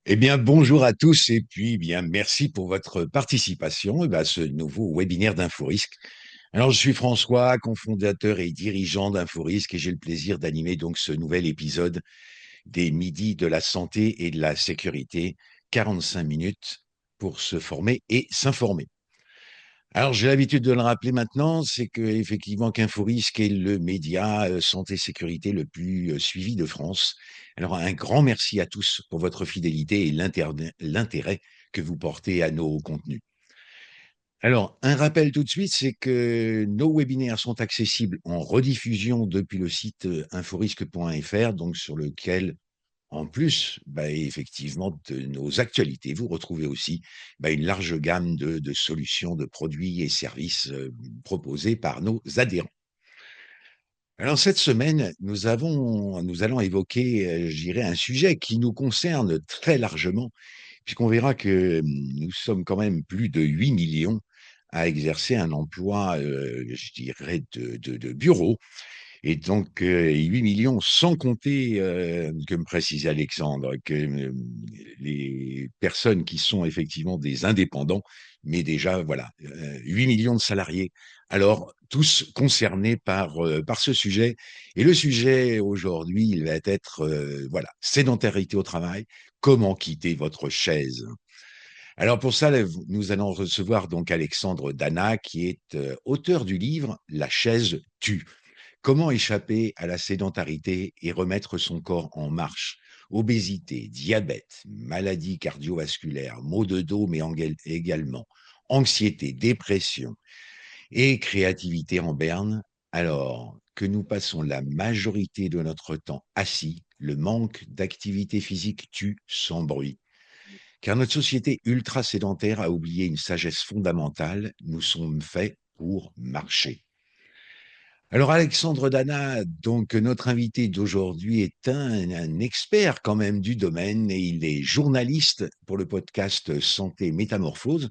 Eh bien, bonjour à tous et puis bien merci pour votre participation à ce nouveau webinaire d'InfoRisque. Alors, je suis François, cofondateur et dirigeant d'InfoRisque et j'ai le plaisir d'animer donc ce nouvel épisode des Midis de la santé et de la sécurité, 45 minutes pour se former et s'informer. Alors, j'ai l'habitude de le rappeler maintenant, c'est que effectivement qu'InfoRisque est le média santé-sécurité le plus suivi de France. Alors, un grand merci à tous pour votre fidélité et l'intérêt que vous portez à nos contenus. Alors, un rappel tout de suite, c'est que nos webinaires sont accessibles en rediffusion depuis le site inforisque.fr, donc sur lequel en plus, effectivement, de nos actualités, vous retrouvez aussi une large gamme de solutions, de produits et services proposés par nos adhérents. Alors cette semaine, nous allons évoquer, je dirais, un sujet qui nous concerne très largement, puisqu'on verra que nous sommes quand même plus de 8 millions à exercer un emploi, je dirais, de bureau et donc 8 000 000 sans compter, comme précisait Alexandre, que, les personnes qui sont effectivement des indépendants, mais déjà voilà, 8 millions de salariés. Alors tous concernés par ce sujet et le sujet aujourd'hui, il va être, voilà, sédentarité au travail, comment quitter votre chaise? Alors pour ça, nous allons recevoir donc Alexandre Dana qui est, auteur du livre «La chaise tue». Comment échapper à la sédentarité et remettre son corps en marche? Obésité, diabète, maladies cardiovasculaires, maux de dos, mais également anxiété, dépression et créativité en berne. Alors que nous passons la majorité de notre temps assis, le manque d'activité physique tue sans bruit. Car notre société ultra sédentaire a oublié une sagesse fondamentale, nous sommes faits pour marcher. Alors Alexandre Dana, donc notre invité d'aujourd'hui est un expert quand même du domaine et il est journaliste pour le podcast Santé Métamorphose,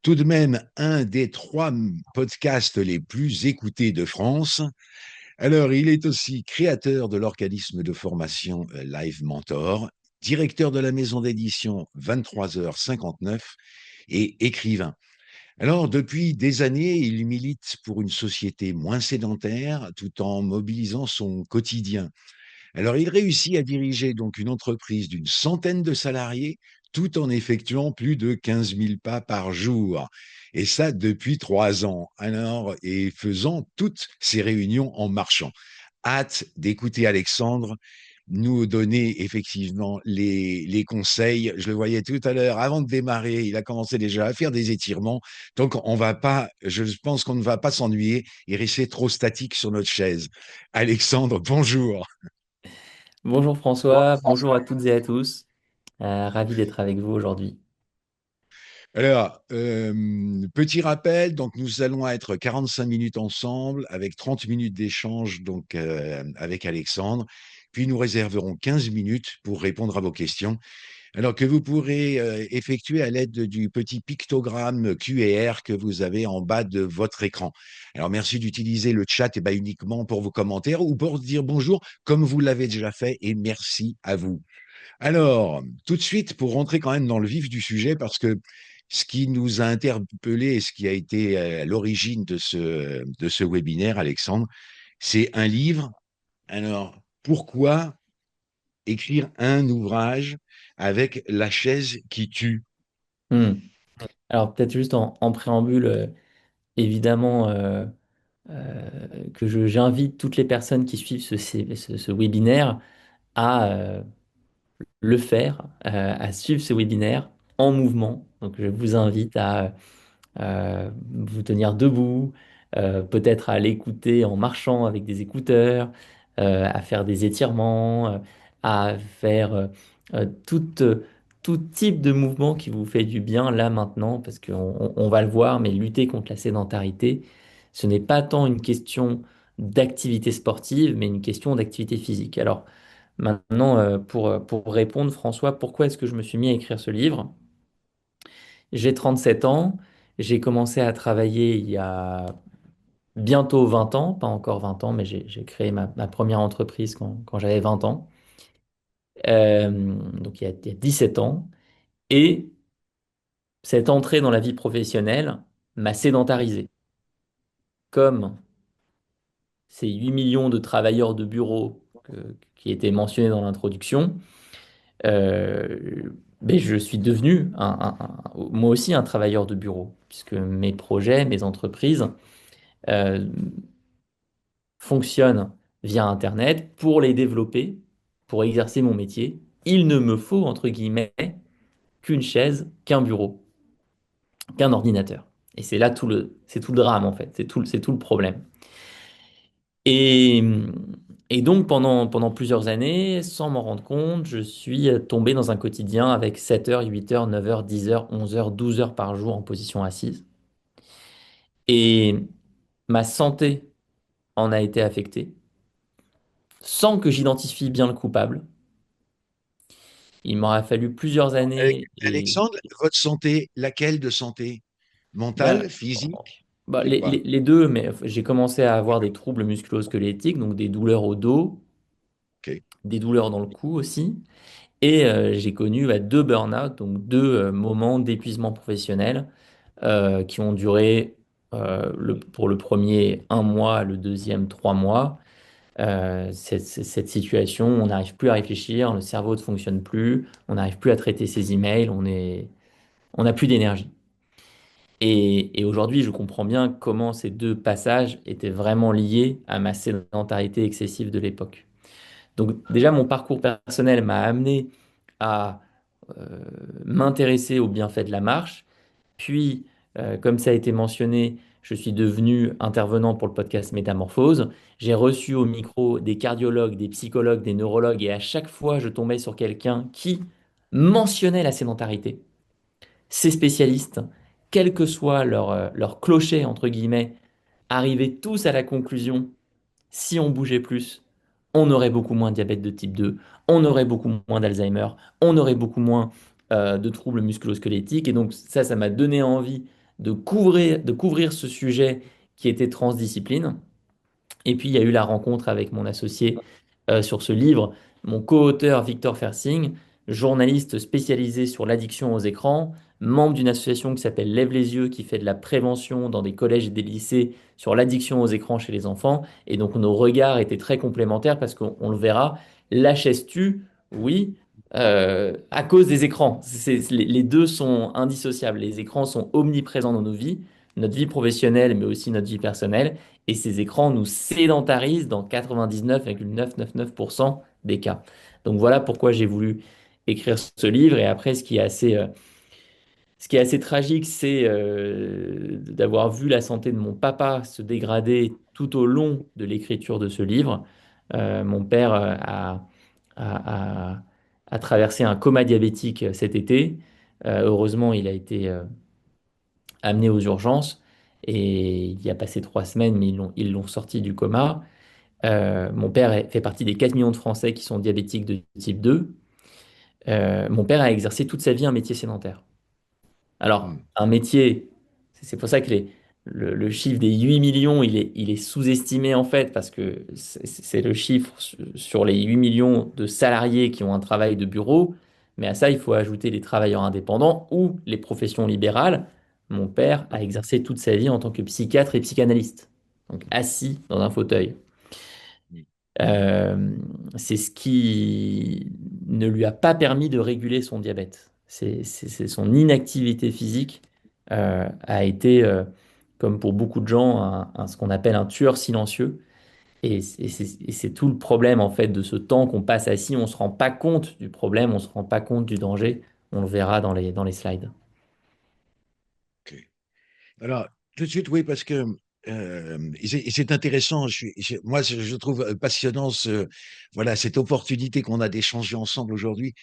tout de même un des trois podcasts les plus écoutés de France. Alors il est aussi créateur de l'organisme de formation Live Mentor, directeur de la maison d'édition 23h59 et écrivain. Alors, depuis des années, il milite pour une société moins sédentaire tout en mobilisant son quotidien. Alors, il réussit à diriger donc une entreprise d'une centaine de salariés tout en effectuant plus de 15 000 pas par jour. Et ça depuis 3 ans. Alors, et faisant toutes ces réunions en marchant. Hâte d'écouter Alexandre nous donner effectivement les conseils. Je le voyais tout à l'heure, avant de démarrer, il a commencé déjà à faire des étirements. Donc, on va pas, je pense qu'on ne va pas s'ennuyer et rester trop statique sur notre chaise. Alexandre, bonjour. Bonjour François, bonjour à toutes et à tous. Ravi d'être avec vous aujourd'hui. Alors, petit rappel, donc nous allons être 45 minutes ensemble avec 30 minutes d'échange donc avec Alexandre. Puis nous réserverons 15 minutes pour répondre à vos questions. Alors que vous pourrez effectuer à l'aide du petit pictogramme QR que vous avez en bas de votre écran. Alors merci d'utiliser le chat uniquement pour vos commentaires ou pour dire bonjour comme vous l'avez déjà fait et merci à vous. Alors, tout de suite, pour rentrer quand même dans le vif du sujet, parce que ce qui nous a interpellé et ce qui a été à l'origine de ce webinaire, Alexandre, c'est un livre. Alors, pourquoi écrire un ouvrage avec la chaise qui tue? Hmm. Alors peut-être juste en préambule, évidemment que j'invite toutes les personnes qui suivent ce webinaire à le faire, à suivre ce webinaire en mouvement. Donc je vous invite à vous tenir debout, peut-être à l'écouter en marchant avec des écouteurs, à faire des étirements, à faire tout type de mouvement qui vous fait du bien là maintenant, parce qu'on va le voir, mais lutter contre la sédentarité, ce n'est pas tant une question d'activité sportive, mais une question d'activité physique. Alors maintenant, pour répondre, François, pourquoi est-ce que je me suis mis à écrire ce livre? J'ai 37 ans. J'ai commencé à travailler il y a bientôt 20 ans, pas encore 20 ans, mais j'ai créé ma première entreprise quand j'avais 20 ans. Donc il y a 17 ans. Et cette entrée dans la vie professionnelle m'a sédentarisé. Comme ces 8 millions de travailleurs de bureau qui étaient mentionnés dans l'introduction, ben je suis devenu moi aussi un travailleur de bureau, puisque mes projets, mes entreprises euh, fonctionnent via Internet. Pour les développer, pour exercer mon métier, il ne me faut, entre guillemets, qu'une chaise, qu'un bureau, qu'un ordinateur. Et c'est là c'est tout le drame en fait, c'est tout le problème. Et, et donc pendant plusieurs années, sans m'en rendre compte, je suis tombé dans un quotidien avec 7 heures, 8 heures, 9 heures, 10 heures, 11 heures, 12 heures par jour en position assise. Et ma santé en a été affectée, sans que j'identifie bien le coupable. Il m'aura fallu plusieurs années et Alexandre, votre santé, laquelle de santé? ben, Mentale, oh, physique? bah, C'est quoi? les deux, mais j'ai commencé à avoir des troubles musculo-squelettiques, donc des douleurs au dos, Ok. des douleurs dans le cou aussi. Et j'ai connu deux burn-out, donc deux moments d'épuisement professionnel qui ont duré pour le premier 1 mois, le deuxième 3 mois. Cette situation, on n'arrive plus à réfléchir, le cerveau ne fonctionne plus, on n'arrive plus à traiter ses emails, on n'a plus d'énergie. Et aujourd'hui, je comprends bien comment ces deux passages étaient vraiment liés à ma sédentarité excessive de l'époque. Donc déjà, mon parcours personnel m'a amené à m'intéresser aux bienfaits de la marche. Puis, comme ça a été mentionné, je suis devenu intervenant pour le podcast Métamorphose. J'ai reçu au micro des cardiologues, des psychologues, des neurologues, et à chaque fois, je tombais sur quelqu'un qui mentionnait la sédentarité. Ces spécialistes, quel que soit leur clocher, entre guillemets, arrivaient tous à la conclusion si on bougeait plus, on aurait beaucoup moins de diabète de type 2, on aurait beaucoup moins d'Alzheimer, on aurait beaucoup moins de troubles musculo-squelettiques. Et donc ça m'a donné envie de couvrir ce sujet qui était transdiscipline. Et puis, il y a eu la rencontre avec mon associé sur ce livre, mon co-auteur Victor Fersing, journaliste spécialisé sur l'addiction aux écrans, membre d'une association qui s'appelle Lève les yeux, qui fait de la prévention dans des collèges et des lycées sur l'addiction aux écrans chez les enfants. Et donc, nos regards étaient très complémentaires parce qu'on le verra, l'achètes-tu? Oui. À cause des écrans. Les deux sont indissociables. Les écrans sont omniprésents dans nos vies, notre vie professionnelle, mais aussi notre vie personnelle. Et ces écrans nous sédentarisent dans 99,999% des cas. Donc voilà pourquoi j'ai voulu écrire ce livre. Et après, ce qui est assez tragique, c'est d'avoir vu la santé de mon papa se dégrader tout au long de l'écriture de ce livre. Mon père a- a traversé un coma diabétique cet été. Heureusement, il a été amené aux urgences et il y a passé 3 semaines, mais ils l'ont sorti du coma. Mon père fait partie des 4 millions de Français qui sont diabétiques de type 2. Mon père a exercé toute sa vie un métier sédentaire. Alors, Hmm. un métier, c'est pour ça que le chiffre des 8 millions, il est sous-estimé en fait, parce que c'est le chiffre sur les 8 millions de salariés qui ont un travail de bureau, mais à ça, il faut ajouter les travailleurs indépendants ou les professions libérales. Mon père a exercé toute sa vie en tant que psychiatre et psychanalyste, donc assis dans un fauteuil. Hmm. Euh, c'est ce qui ne lui a pas permis de réguler son diabète. C'est son inactivité physique a été, comme pour beaucoup de gens, ce qu'on appelle un tueur silencieux. Et c'est tout le problème en fait de ce temps qu'on passe assis. On ne se rend pas compte du problème, on ne se rend pas compte du danger. On le verra dans les slides. Ok. Alors, tout de suite, oui, parce que et c'est intéressant. Moi, je trouve passionnant voilà, cette opportunité qu'on a d'échanger ensemble aujourd'hui,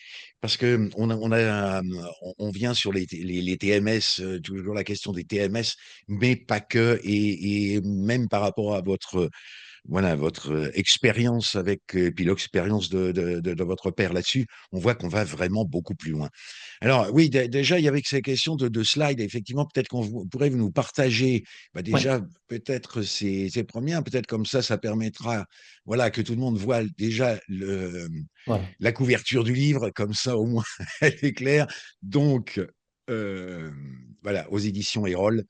parce que on vient sur les TMS, toujours la question des TMS, mais pas que, et même par rapport à voilà, votre expérience avec, puis l'expérience de votre père là-dessus, on voit qu'on va vraiment beaucoup plus loin. Alors oui, déjà, il y avait que ces questions de slides. Effectivement, peut-être pourrait nous partager bah, Ouais, déjà peut-être ces premières, peut-être comme ça permettra voilà, que tout le monde voit déjà voilà. la couverture du livre, comme ça au moins elle est claire. Donc, voilà, aux éditions Erol.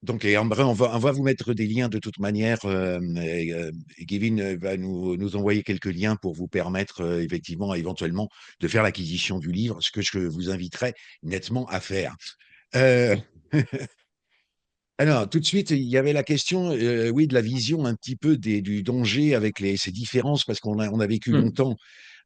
Donc, et en vrai, on va vous mettre des liens de toute manière. Et Kevin va nous envoyer quelques liens pour vous permettre, effectivement, éventuellement, de faire l'acquisition du livre, ce que je vous inviterai nettement à faire. Euh, alors, tout de suite, il y avait la question, oui, de la vision un petit peu du danger avec ces différences, parce on a vécu Mm, longtemps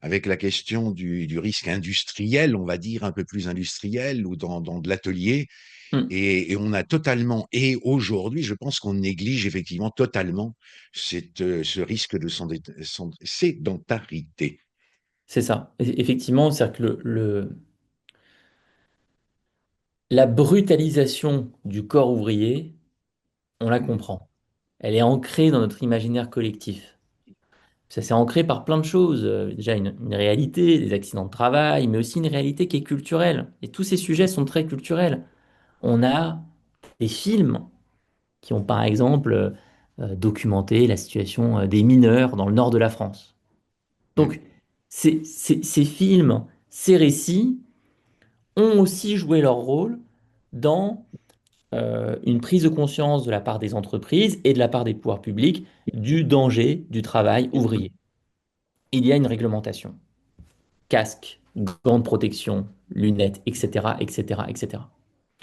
avec la question du risque industriel, on va dire un peu plus industriel, ou dans de l'atelier. mm. Et on a totalement, et aujourd'hui, je pense qu'on néglige effectivement totalement ce risque de sédentarité. C'est ça. Effectivement, c'est-à-dire que la brutalisation du corps ouvrier, on la Mm, comprend. Elle est ancrée dans notre imaginaire collectif. Ça s'est ancré par plein de choses. Déjà une réalité, des accidents de travail, mais aussi une réalité qui est culturelle. Et tous ces sujets sont très culturels. On a des films qui ont par exemple documenté la situation des mineurs dans le nord de la France. mm, Donc ces films, ces récits ont aussi joué leur rôle dans une prise de conscience de la part des entreprises et de la part des pouvoirs publics du danger du travail ouvrier. Il y a une réglementation. Casque, gants de protection, lunettes, etc., etc., etc.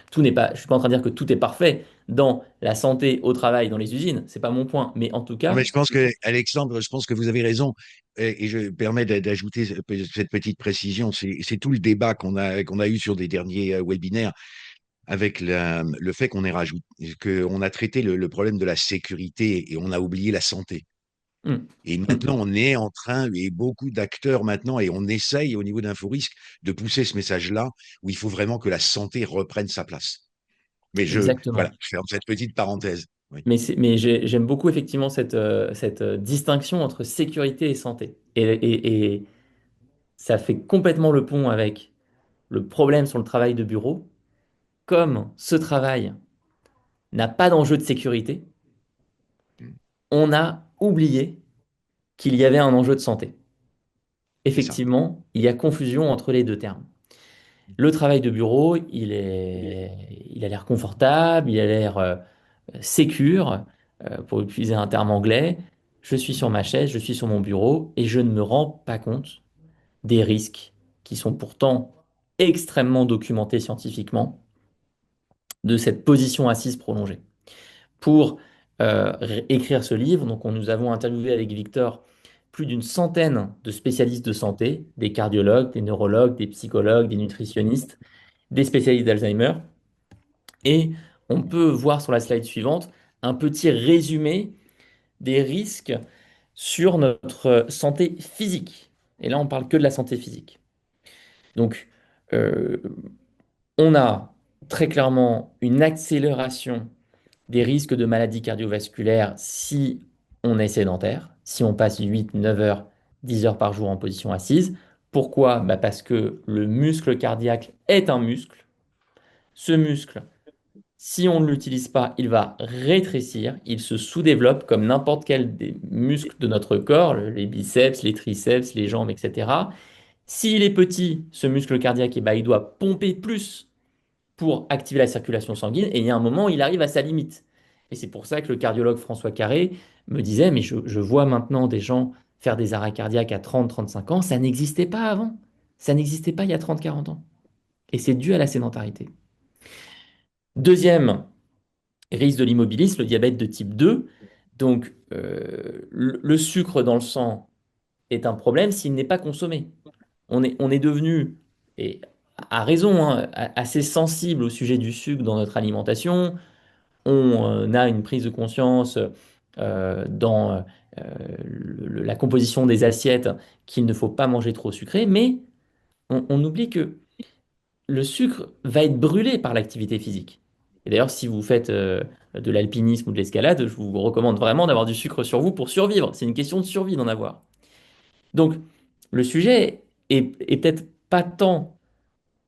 Tout n'est pas, je suis pas en train de dire que tout est parfait dans la santé au travail, dans les usines, c'est pas mon point, mais en tout Non, cas, mais je pense que, Alexandre, je pense que vous avez raison. Et je me permets d'ajouter cette petite précision. C'est tout le débat qu'on a eu sur des derniers webinaires avec le fait qu'on ait rajouté, qu'on a traité le problème de la sécurité et on a oublié la santé. hum, Et hum, maintenant, on est en train, et beaucoup d'acteurs maintenant, et on essaye au niveau d'InfoRisque de pousser ce message-là, où il faut vraiment que la santé reprenne sa place. Mais voilà, exactement. je ferme cette petite parenthèse. Oui. Mais j'aime beaucoup effectivement cette distinction entre sécurité et santé. Et ça fait complètement le pont avec le problème sur le travail de bureau. Comme ce travail n'a pas d'enjeu de sécurité, Mm. on a oublié qu'il y avait un enjeu de santé. C'est ça. Effectivement, il y a confusion entre les deux termes. Le travail de bureau, il a l'air confortable, il a l'air sécure, pour utiliser un terme anglais. Je suis sur ma chaise, je suis sur mon bureau et je ne me rends pas compte des risques qui sont pourtant extrêmement documentés scientifiquement de cette position assise prolongée. Pour écrire ce livre, donc nous avons interviewé avec Victor plus d'une centaine de spécialistes de santé, des cardiologues, des neurologues, des psychologues, des nutritionnistes, des spécialistes d'Alzheimer. Et on peut voir sur la slide suivante un petit résumé des risques sur notre santé physique. Et là, on parle que de la santé physique. Donc, euh, on a très clairement une accélération des risques de maladies cardiovasculaires si on est sédentaire, si on passe 8, 9 heures, 10 heures par jour en position assise. Pourquoi? Bah parce que le muscle cardiaque est un muscle. Ce muscle, si on ne l'utilise pas, il va rétrécir, il se sous-développe comme n'importe quel des muscles de notre corps, les biceps, les triceps, les jambes, etc. S'il est petit, ce muscle cardiaque, eh ben, il doit pomper plus pour activer la circulation sanguine, et il y a un moment, il arrive à sa limite. Et c'est pour ça que le cardiologue François Carré me disait, mais je vois maintenant des gens faire des arrêts cardiaques à 30, 35 ans, ça n'existait pas avant. Ça n'existait pas il y a 30, 40 ans. Et c'est dû à la sédentarité. Deuxième risque de l'immobilisme, le diabète de type 2. Donc, le sucre dans le sang est un problème s'il n'est pas consommé. On est devenu, et à raison, hein, assez sensible au sujet du sucre dans notre alimentation. On a une prise de conscience dans la composition des assiettes qu'il ne faut pas manger trop sucré, mais on oublie que le sucre va être brûlé par l'activité physique. Et d'ailleurs, si vous faites de l'alpinisme ou de l'escalade, je vous recommande vraiment d'avoir du sucre sur vous pour survivre. C'est une question de survie d'en avoir. Donc, le sujet est peut-être pas tant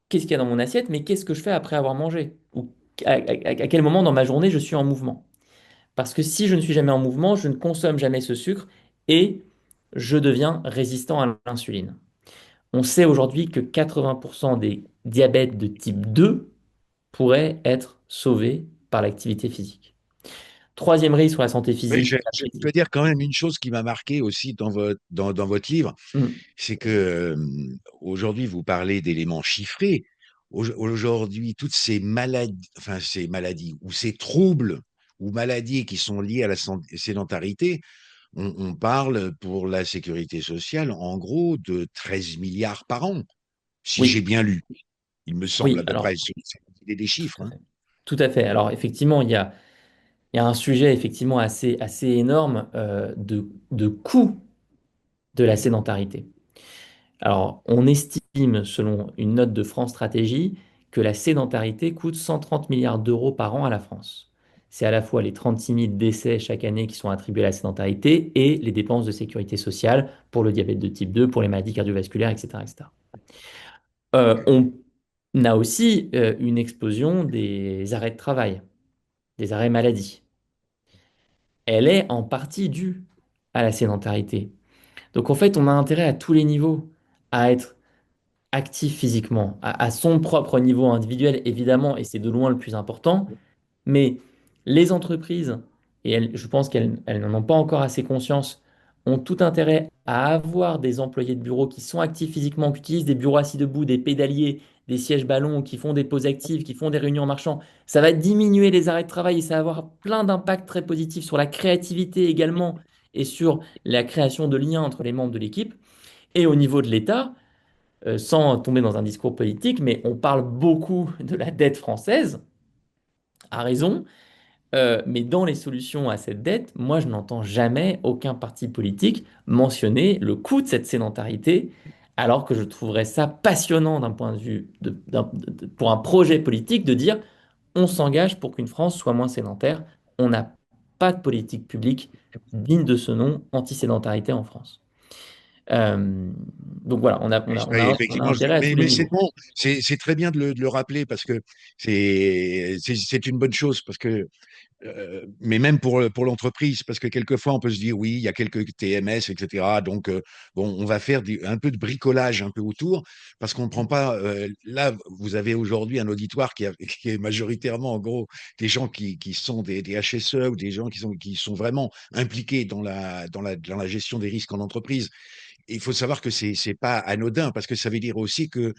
qu'est-ce qu'il y a dans mon assiette, mais qu'est-ce que je fais après avoir mangé? Ou à quel moment dans ma journée je suis en mouvement? Parce que si je ne suis jamais en mouvement, je ne consomme jamais ce sucre et je deviens résistant à l'insuline. On sait aujourd'hui que 80% des diabètes de type 2 pourraient être sauvés par l'activité physique. Troisième risque sur la santé Oui, physique. je peux dire quand même une chose qui m'a marqué aussi dans votre livre, Hmm. c'est que aujourd'hui, vous parlez d'éléments chiffrés. Aujourd'hui, toutes ces maladies, enfin ces maladies ou ces troubles ou maladies qui sont liées à la sédentarité, on parle pour la sécurité sociale en gros de 13 milliards par an, si j'ai Oui, bien lu. Il me semble oui, à peu près, alors, c'est des tout chiffres, à hein. fait. Tout à fait. Alors, effectivement, il y a un sujet effectivement assez énorme de coût de la sédentarité. Alors, on estime, selon une note de France Stratégie, que la sédentarité coûte 130 milliards d'euros par an à la France. C'est à la fois les 36 000 décès chaque année qui sont attribués à la sédentarité et les dépenses de sécurité sociale pour le diabète de type 2, pour les maladies cardiovasculaires, etc., etc. On a aussi une explosion des arrêts de travail, des arrêts maladie. Elle est en partie due à la sédentarité. Donc en fait, on a intérêt à tous les niveaux à être actif physiquement, à son propre niveau individuel, évidemment, et c'est de loin le plus important, mais les entreprises, et je pense qu'elles n'en ont pas encore assez conscience, ont tout intérêt à avoir des employés de bureau qui sont actifs physiquement, qui utilisent des bureaux assis debout, des pédaliers, des sièges ballons, qui font des pauses actives, qui font des réunions en marchant. Ça va diminuer les arrêts de travail et ça va avoir plein d'impacts très positifs sur la créativité également et sur la création de liens entre les membres de l'équipe. Et au niveau de l'État, sans tomber dans un discours politique, mais on parle beaucoup de la dette française, à raison, mais dans les solutions à cette dette, moi je n'entends jamais aucun parti politique mentionner le coût de cette sédentarité, alors que je trouverais ça passionnant d'un point de vue pour un projet politique de dire on s'engage pour qu'une France soit moins sédentaire. On n'a pas de politique publique digne de ce nom anti-sédentarité en France. Euh, donc voilà, Oui, on a effectivement, intérêt à tous les mais c'est niveaux. bon, c'est très bien de le rappeler parce que c'est une bonne chose parce que mais même pour l'entreprise, parce que quelquefois, on peut se dire, oui, il y a quelques TMS, etc. Donc, bon, on va faire un peu de bricolage un peu autour, parce qu'on ne prend pas. Là, vous avez aujourd'hui un auditoire qui est majoritairement, en gros, des gens qui sont des HSE ou des gens qui sont vraiment impliqués dans la gestion des risques en entreprise. Il faut savoir que c'est pas anodin parce que ça veut dire aussi que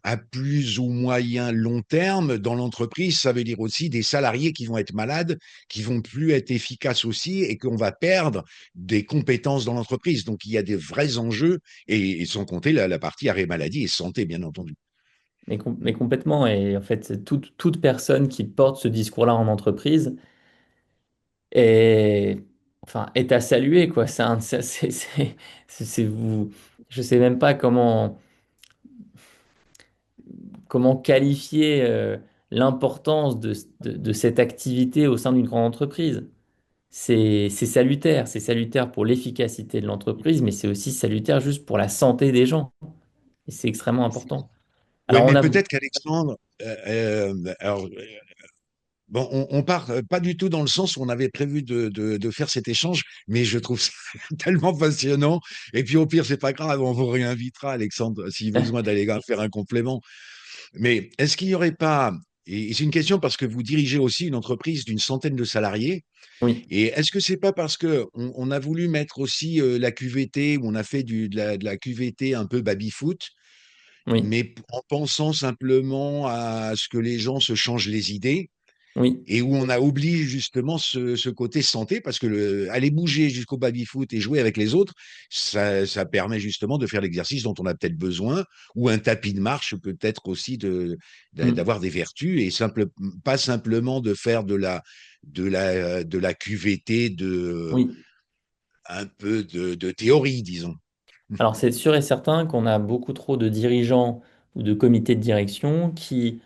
à plus ou moyen long terme dans l'entreprise, ça veut dire aussi des salariés qui vont être malades, qui vont plus être efficaces aussi et qu'on va perdre des compétences dans l'entreprise. Donc il y a des vrais enjeux et sans compter la partie arrêt maladie et santé bien entendu. Mais complètement. Et en fait, c'est toute personne qui porte ce discours-là en entreprise est, enfin, est à saluer, quoi. Vous, je sais même pas comment qualifier l'importance de cette activité au sein d'une grande entreprise. C'est salutaire pour l'efficacité de l'entreprise, mais c'est aussi salutaire juste pour la santé des gens. Et c'est extrêmement important. Oui, Alors, on mais a, peut-être qu'Alexandre, alors bon, on part pas du tout dans le sens où on avait prévu de faire cet échange, mais je trouve ça tellement passionnant. Et puis au pire, c'est pas grave, on vous réinvitera, Alexandre, si besoin d'aller faire un complément. Mais est-ce qu'il n'y aurait pas, et c'est une question parce que vous dirigez aussi une entreprise d'une centaine de salariés, oui, et est-ce que c'est pas parce que on a voulu mettre aussi la QVT, où on a fait de la QVT un peu baby-foot, oui, mais en pensant simplement à ce que les gens se changent les idées? oui. Et où on a oublié justement ce côté santé, parce que aller bouger jusqu'au baby-foot et jouer avec les autres, ça permet justement de faire l'exercice dont on a peut-être besoin, ou un tapis de marche peut-être aussi Mm. d'avoir des vertus, et pas simplement de faire de la QVT, Oui. un peu de théorie, disons. Alors, c'est sûr et certain qu'on a beaucoup trop de dirigeants ou de comités de direction qui,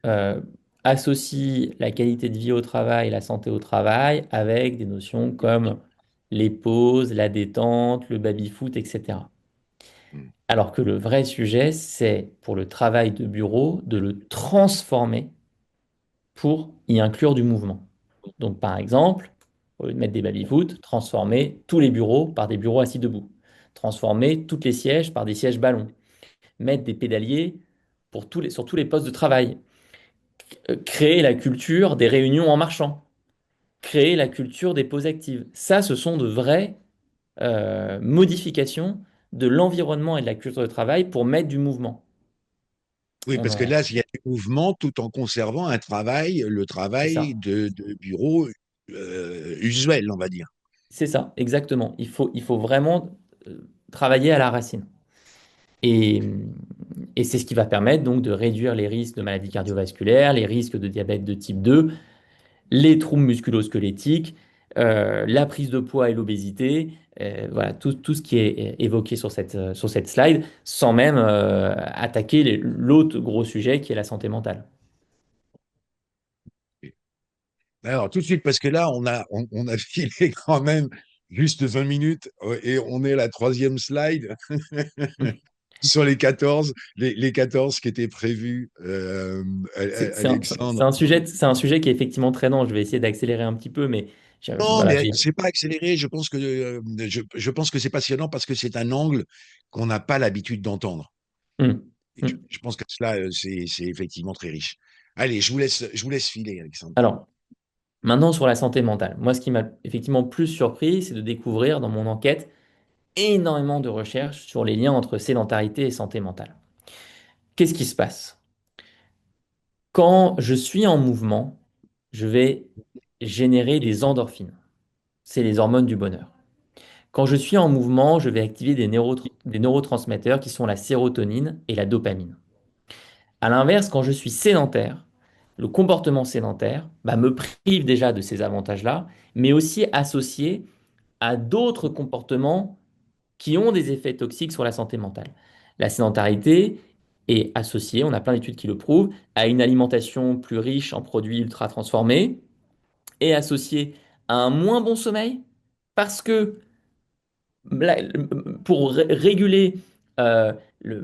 euh, associe la qualité de vie au travail, la santé au travail avec des notions comme les pauses, la détente, le baby-foot, etc. Mm. Alors que le vrai sujet, c'est pour le travail de bureau de le transformer pour y inclure du mouvement. Donc par exemple, au lieu de mettre des baby-foot, transformer tous les bureaux par des bureaux assis debout. Transformer tous les sièges par des sièges ballons. Mettre des pédaliers sur tous les postes de travail. Créer la culture des réunions en marchant. Créer la culture des pauses actives. Ça, ce sont de vraies modifications de l'environnement et de la culture de travail pour mettre du mouvement. Oui, On parce que en... là, il y a du mouvement tout en conservant le C'est ça. travail de bureau usuel, on va dire. C'est ça, exactement. Il faut vraiment travailler à la racine. Et, et c'est ce qui va permettre donc de réduire les risques de maladies cardiovasculaires, les risques de diabète de type 2, les troubles musculo-squelettiques, la prise de poids et l'obésité, voilà, tout ce qui est évoqué sur cette slide, sans même attaquer l'autre gros sujet qui est la santé mentale. Alors, tout de suite, parce que là, on a filé quand même juste 20 minutes et on est à la troisième slide sur les 14, les 14 qui étaient prévus, Alexandre. C'est un sujet qui est effectivement très dense. Je vais essayer d'accélérer un petit peu, mais Non, voilà, mais c'est pas accéléré. Je pense que c'est passionnant parce que c'est un angle qu'on n'a pas l'habitude d'entendre. Hum, Et hum. je pense que cela, c'est effectivement très riche. Allez, je vous laisse filer, Alexandre. Alors, maintenant sur la santé mentale. Moi, ce qui m'a effectivement plus surpris, c'est de découvrir dans mon enquête énormément de recherches sur les liens entre sédentarité et santé mentale. Qu'est-ce qui se passe? Quand je suis en mouvement, je vais générer des endorphines. C'est les hormones du bonheur. Quand je suis en mouvement, je vais activer des neurotransmetteurs qui sont la sérotonine et la dopamine. À l'inverse, quand je suis sédentaire, le comportement sédentaire me prive déjà de ces avantages-là, mais aussi associé à d'autres comportements qui ont des effets toxiques sur la santé mentale. La sédentarité est associée, on a plein d'études qui le prouvent, à une alimentation plus riche en produits ultra transformés et associée à un moins bon sommeil parce que pour réguler euh, le-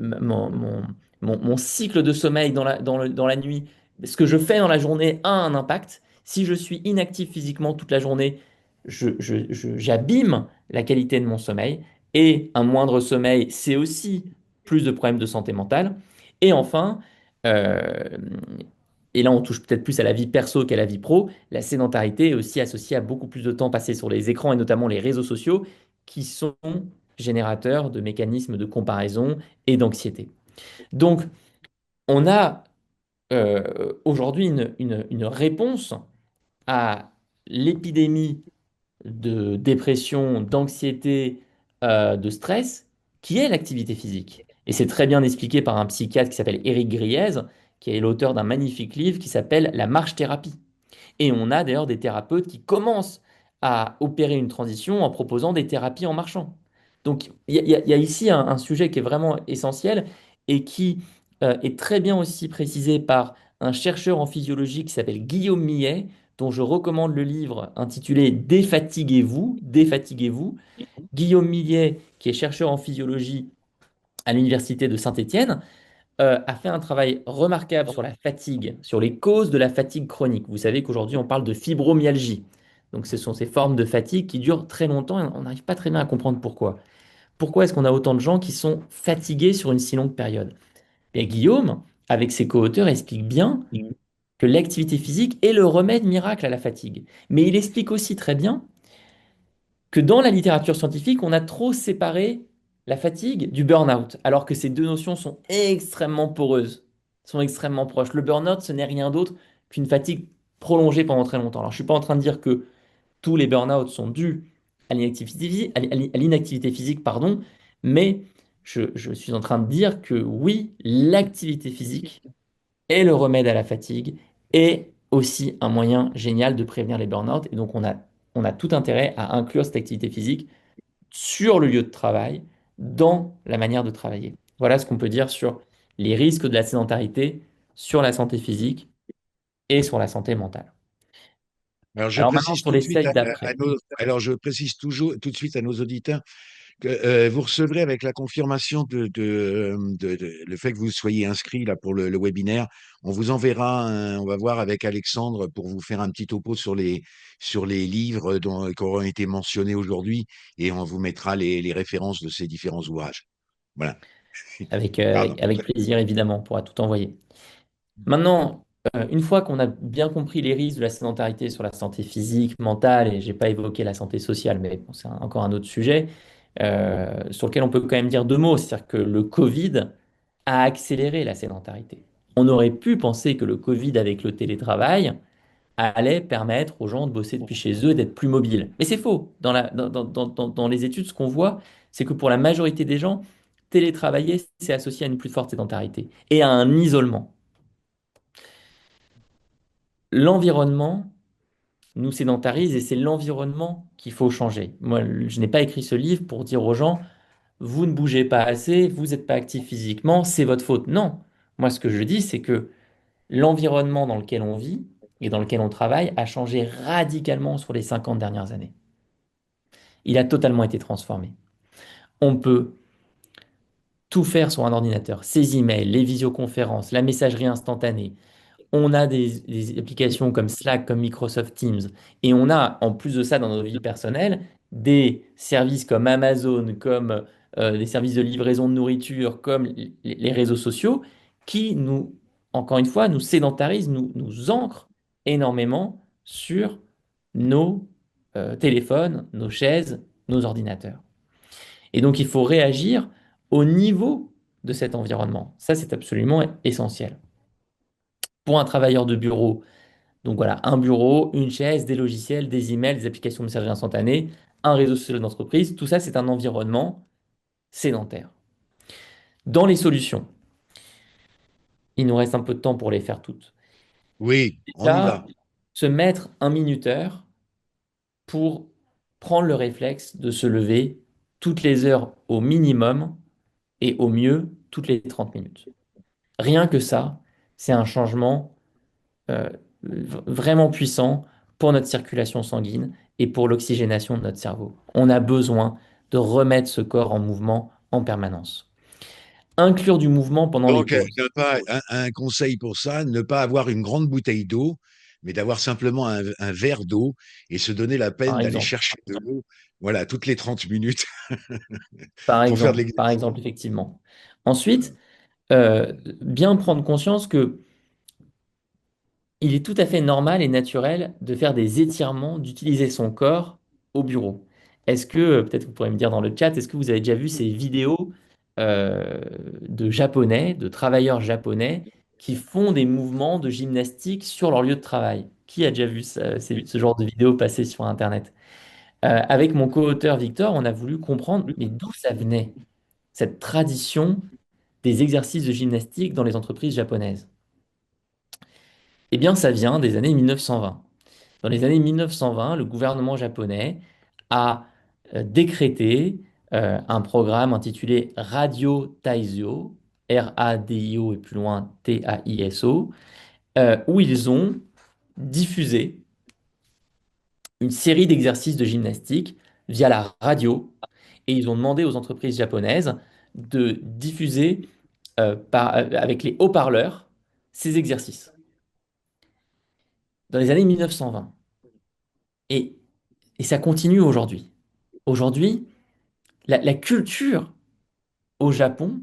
mon cycle de sommeil dans la nuit, ce que je fais dans la journée a un impact. Si je suis inactif physiquement toute la journée, j'abîme la qualité de mon sommeil. Et un moindre sommeil, c'est aussi plus de problèmes de santé mentale. Et enfin, euh, et là on touche peut-être plus à la vie perso qu'à la vie pro, la sédentarité est aussi associée à beaucoup plus de temps passé sur les écrans et notamment les réseaux sociaux qui sont générateurs de mécanismes de comparaison et d'anxiété. Donc, on a aujourd'hui une réponse à l'épidémie de dépression, d'anxiété, de stress, qui est l'activité physique. Et c'est très bien expliqué par un psychiatre qui s'appelle Éric Griez, qui est l'auteur d'un magnifique livre qui s'appelle La marche-thérapie. Et on a d'ailleurs des thérapeutes qui commencent à opérer une transition en proposant des thérapies en marchant. Donc il y a ici un sujet qui est vraiment essentiel et qui est très bien aussi précisé par un chercheur en physiologie qui s'appelle Guillaume Millet, dont je recommande le livre intitulé Défatiguez-vous, Défatiguez-vous. Guillaume Millet, qui est chercheur en physiologie à l'université de Saint-Étienne, a fait un travail remarquable sur la fatigue, sur les causes de la fatigue chronique. Vous savez qu'aujourd'hui, on parle de fibromyalgie. Donc, ce sont ces formes de fatigue qui durent très longtemps et on n'arrive pas très bien à comprendre pourquoi. Pourquoi est-ce qu'on a autant de gens qui sont fatigués sur une si longue période? Et Guillaume, avec ses co-auteurs, explique bien que l'activité physique est le remède miracle à la fatigue. Mais il explique aussi très bien que dans la littérature scientifique, on a trop séparé la fatigue du burn-out, alors que ces deux notions sont extrêmement poreuses, sont extrêmement proches. Le burn-out, ce n'est rien d'autre qu'une fatigue prolongée pendant très longtemps. Alors, je ne suis pas en train de dire que tous les burn-out sont dus à l'inactivité physique, à l'inactivité physique, pardon, mais je suis en train de dire que oui, l'activité physique est le remède à la fatigue et aussi un moyen génial de prévenir les burn-out. Et donc, on a tout intérêt à inclure cette activité physique sur le lieu de travail, dans la manière de travailler. Voilà ce qu'on peut dire sur les risques de la sédentarité sur la santé physique et sur la santé mentale. Alors, je Alors maintenant, précise sur tout de les suite seuils d'après. alors je précise toujours tout de suite à nos auditeurs que vous recevrez avec la confirmation le fait que vous soyez inscrit là pour le webinaire. On vous enverra, on va voir avec Alexandre pour vous faire un petit topo sur les livres qui auront été mentionnés aujourd'hui et on vous mettra les références de ces différents ouvrages. Voilà. Pardon. Avec plaisir, évidemment, on pourra tout envoyer. Maintenant, une fois qu'on a bien compris les risques de la sédentarité sur la santé physique, mentale, et j'ai pas évoqué la santé sociale, mais bon, c'est encore un autre sujet, sur lequel on peut quand même dire deux mots, c'est-à-dire que le Covid a accéléré la sédentarité. On aurait pu penser que le Covid avec le télétravail allait permettre aux gens de bosser depuis chez eux, d'être plus mobiles. Mais c'est faux. Dans les études, ce qu'on voit, c'est que pour la majorité des gens, télétravailler, c'est associé à une plus forte sédentarité et à un isolement. L'environnement nous sédentarise et c'est l'environnement qu'il faut changer. Moi, je n'ai pas écrit ce livre pour dire aux gens, vous ne bougez pas assez, vous n'êtes pas actif physiquement, c'est votre faute. Non. Moi, ce que je dis, c'est que l'environnement dans lequel on vit et dans lequel on travaille a changé radicalement sur les 50 dernières années. Il a totalement été transformé. On peut tout faire sur un ordinateur, ses emails, les visioconférences, la messagerie instantanée. On a des applications comme Slack, comme Microsoft Teams, et on a, en plus de ça, dans nos vies personnelles, des services comme Amazon, comme des services de livraison de nourriture, comme les réseaux sociaux, qui nous, encore une fois, nous sédentarisent, nous ancrent énormément sur nos téléphones, nos chaises, nos ordinateurs. Et donc, il faut réagir au niveau de cet environnement. Ça, c'est absolument essentiel. Pour un travailleur de bureau, donc voilà, un bureau, une chaise, des logiciels, des emails, des applications de messagerie instantanée, un réseau social d'entreprise, tout ça, c'est un environnement sédentaire. Dans les solutions, il nous reste un peu de temps pour les faire toutes. Oui, on y Déjà, va. se mettre un minuteur pour prendre le réflexe de se lever toutes les heures au minimum et au mieux toutes les 30 minutes. Rien que ça, c'est un changement vraiment puissant pour notre circulation sanguine et pour l'oxygénation de notre cerveau. On a besoin de remettre ce corps en mouvement en permanence. Inclure du mouvement pendant les Donc, pauses, un conseil pour ça, ne pas avoir une grande bouteille d'eau, mais d'avoir simplement un verre d'eau et se donner la peine par d'aller exemple. chercher de l'eau, voilà, toutes les 30 minutes pour faire de Par l'exercice. exemple, effectivement. Ensuite, bien prendre conscience que il est tout à fait normal et naturel de faire des étirements, d'utiliser son corps au bureau. Est-ce que, peut-être vous pourrez me dire dans le chat, est-ce que vous avez déjà vu ces vidéos de Japonais, de travailleurs japonais, qui font des mouvements de gymnastique sur leur lieu de travail? Qui a déjà vu ce genre de vidéos passer sur Internet? Avec mon co-auteur Victor, on a voulu comprendre, mais d'où ça venait, cette tradition des exercices de gymnastique dans les entreprises japonaises. Eh bien, ça vient des années 1920. Dans les années 1920, le gouvernement japonais a décrété un programme intitulé Radio Taisho, R-A-D-I-O et plus loin T-A-I-S-O, où ils ont diffusé une série d'exercices de gymnastique via la radio et ils ont demandé aux entreprises japonaises de diffuser avec les haut-parleurs ces exercices dans les années 1920. Et, et ça continue aujourd'hui. Aujourd'hui, la culture au Japon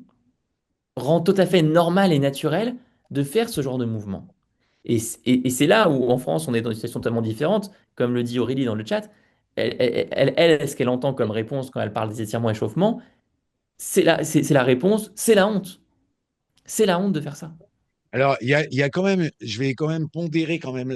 rend tout à fait normal et naturel de faire ce genre de mouvement. Et c'est là où, en France, on est dans une situation totalement différente. Comme le dit Aurélie dans le chat, ce qu'elle entend comme réponse quand elle parle des étirements échauffements, c'est la réponse, c'est la honte. C'est la honte de faire ça. Alors, il y a quand même, je vais quand même pondérer quand même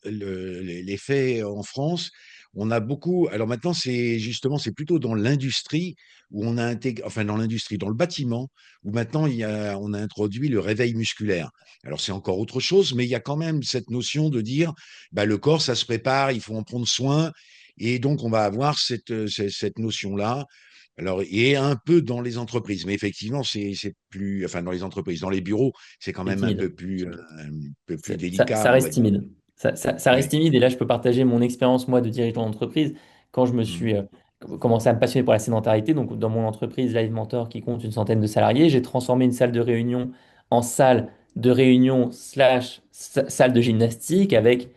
les faits en France. On a beaucoup, alors maintenant, c'est justement, c'est plutôt dans l'industrie où on a intégré, enfin, dans l'industrie, dans le bâtiment, où maintenant, on a introduit le réveil musculaire. Alors, c'est encore autre chose, mais il y a quand même cette notion de dire, bah, le corps, ça se prépare, il faut en prendre soin. Et donc, on va avoir cette notion-là. Alors, et un peu dans les entreprises, mais effectivement, c'est plus, enfin, dans les entreprises, dans les bureaux, c'est quand C'est même timide. un peu plus Ça, délicat, ça on va reste dire. timide. Ça reste Oui. timide. Et là, je peux partager mon expérience, moi, de dirigeant d'entreprise. Quand je me Mhm. suis commencé à me passionner pour la sédentarité, donc dans mon entreprise Live Mentor qui compte une centaine de salariés, j'ai transformé une salle de réunion en salle de réunion slash salle de gymnastique avec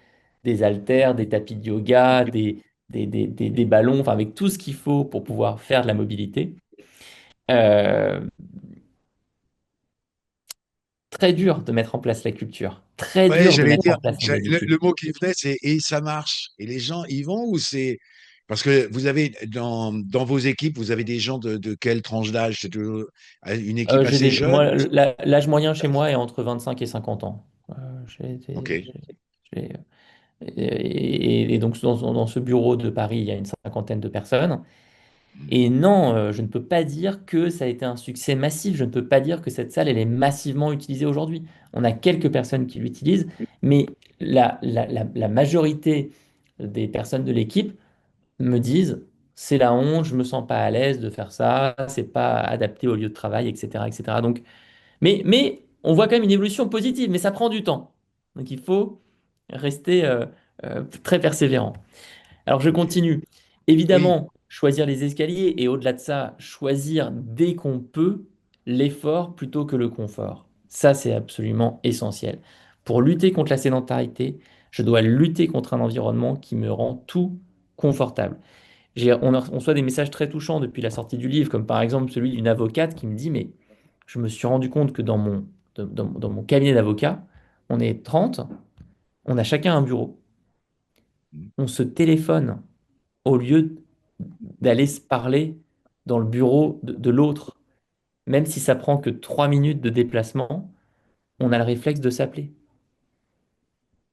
des haltères, des tapis de yoga, des ballons, enfin avec tout ce qu'il faut pour pouvoir faire de la mobilité. Euh, Très dur de mettre en place la culture. Très Ouais, dur de j'allais mettre dire, en place les habitudes. le mot qui venait, c'est et ça marche. Et les gens y vont ou c'est. Parce que vous avez, dans vos équipes, vous avez des gens de quelle tranche d'âge? C'est toujours une équipe assez jeune? Moi, l'âge moyen chez moi est entre 25 et 50 ans. Ok. J'ai- et donc, dans ce bureau de Paris, il y a une cinquantaine de personnes. Mhm. Et non, je ne peux pas dire que ça a été un succès massif. Je ne peux pas dire que cette salle, elle est massivement utilisée aujourd'hui. On a quelques personnes qui l'utilisent, mais la majorité des personnes de l'équipe me disent, c'est la honte, je me sens pas à l'aise de faire ça, c'est pas adapté au lieu de travail, etc., etc. Donc, mais on voit quand même une évolution positive, mais ça prend du temps. Donc il faut rester très persévérant. Alors je Ok. continue. Oui. Évidemment, choisir les escaliers et au-delà de ça, choisir dès qu'on peut l'effort plutôt que le confort. Ça, c'est absolument essentiel. Pour lutter contre la sédentarité, je dois lutter contre un environnement qui me rend tout confortable. On reçoit des messages très touchants depuis la sortie du livre, comme par exemple celui d'une avocate qui me dit, mais je me suis rendu compte que dans mon cabinet d'avocat, on est 30, on a chacun un bureau, Mhm. on se téléphone au lieu d'aller se parler dans le bureau de l'autre. Même si ça prend que 3 minutes de déplacement, on a le réflexe de s'appeler.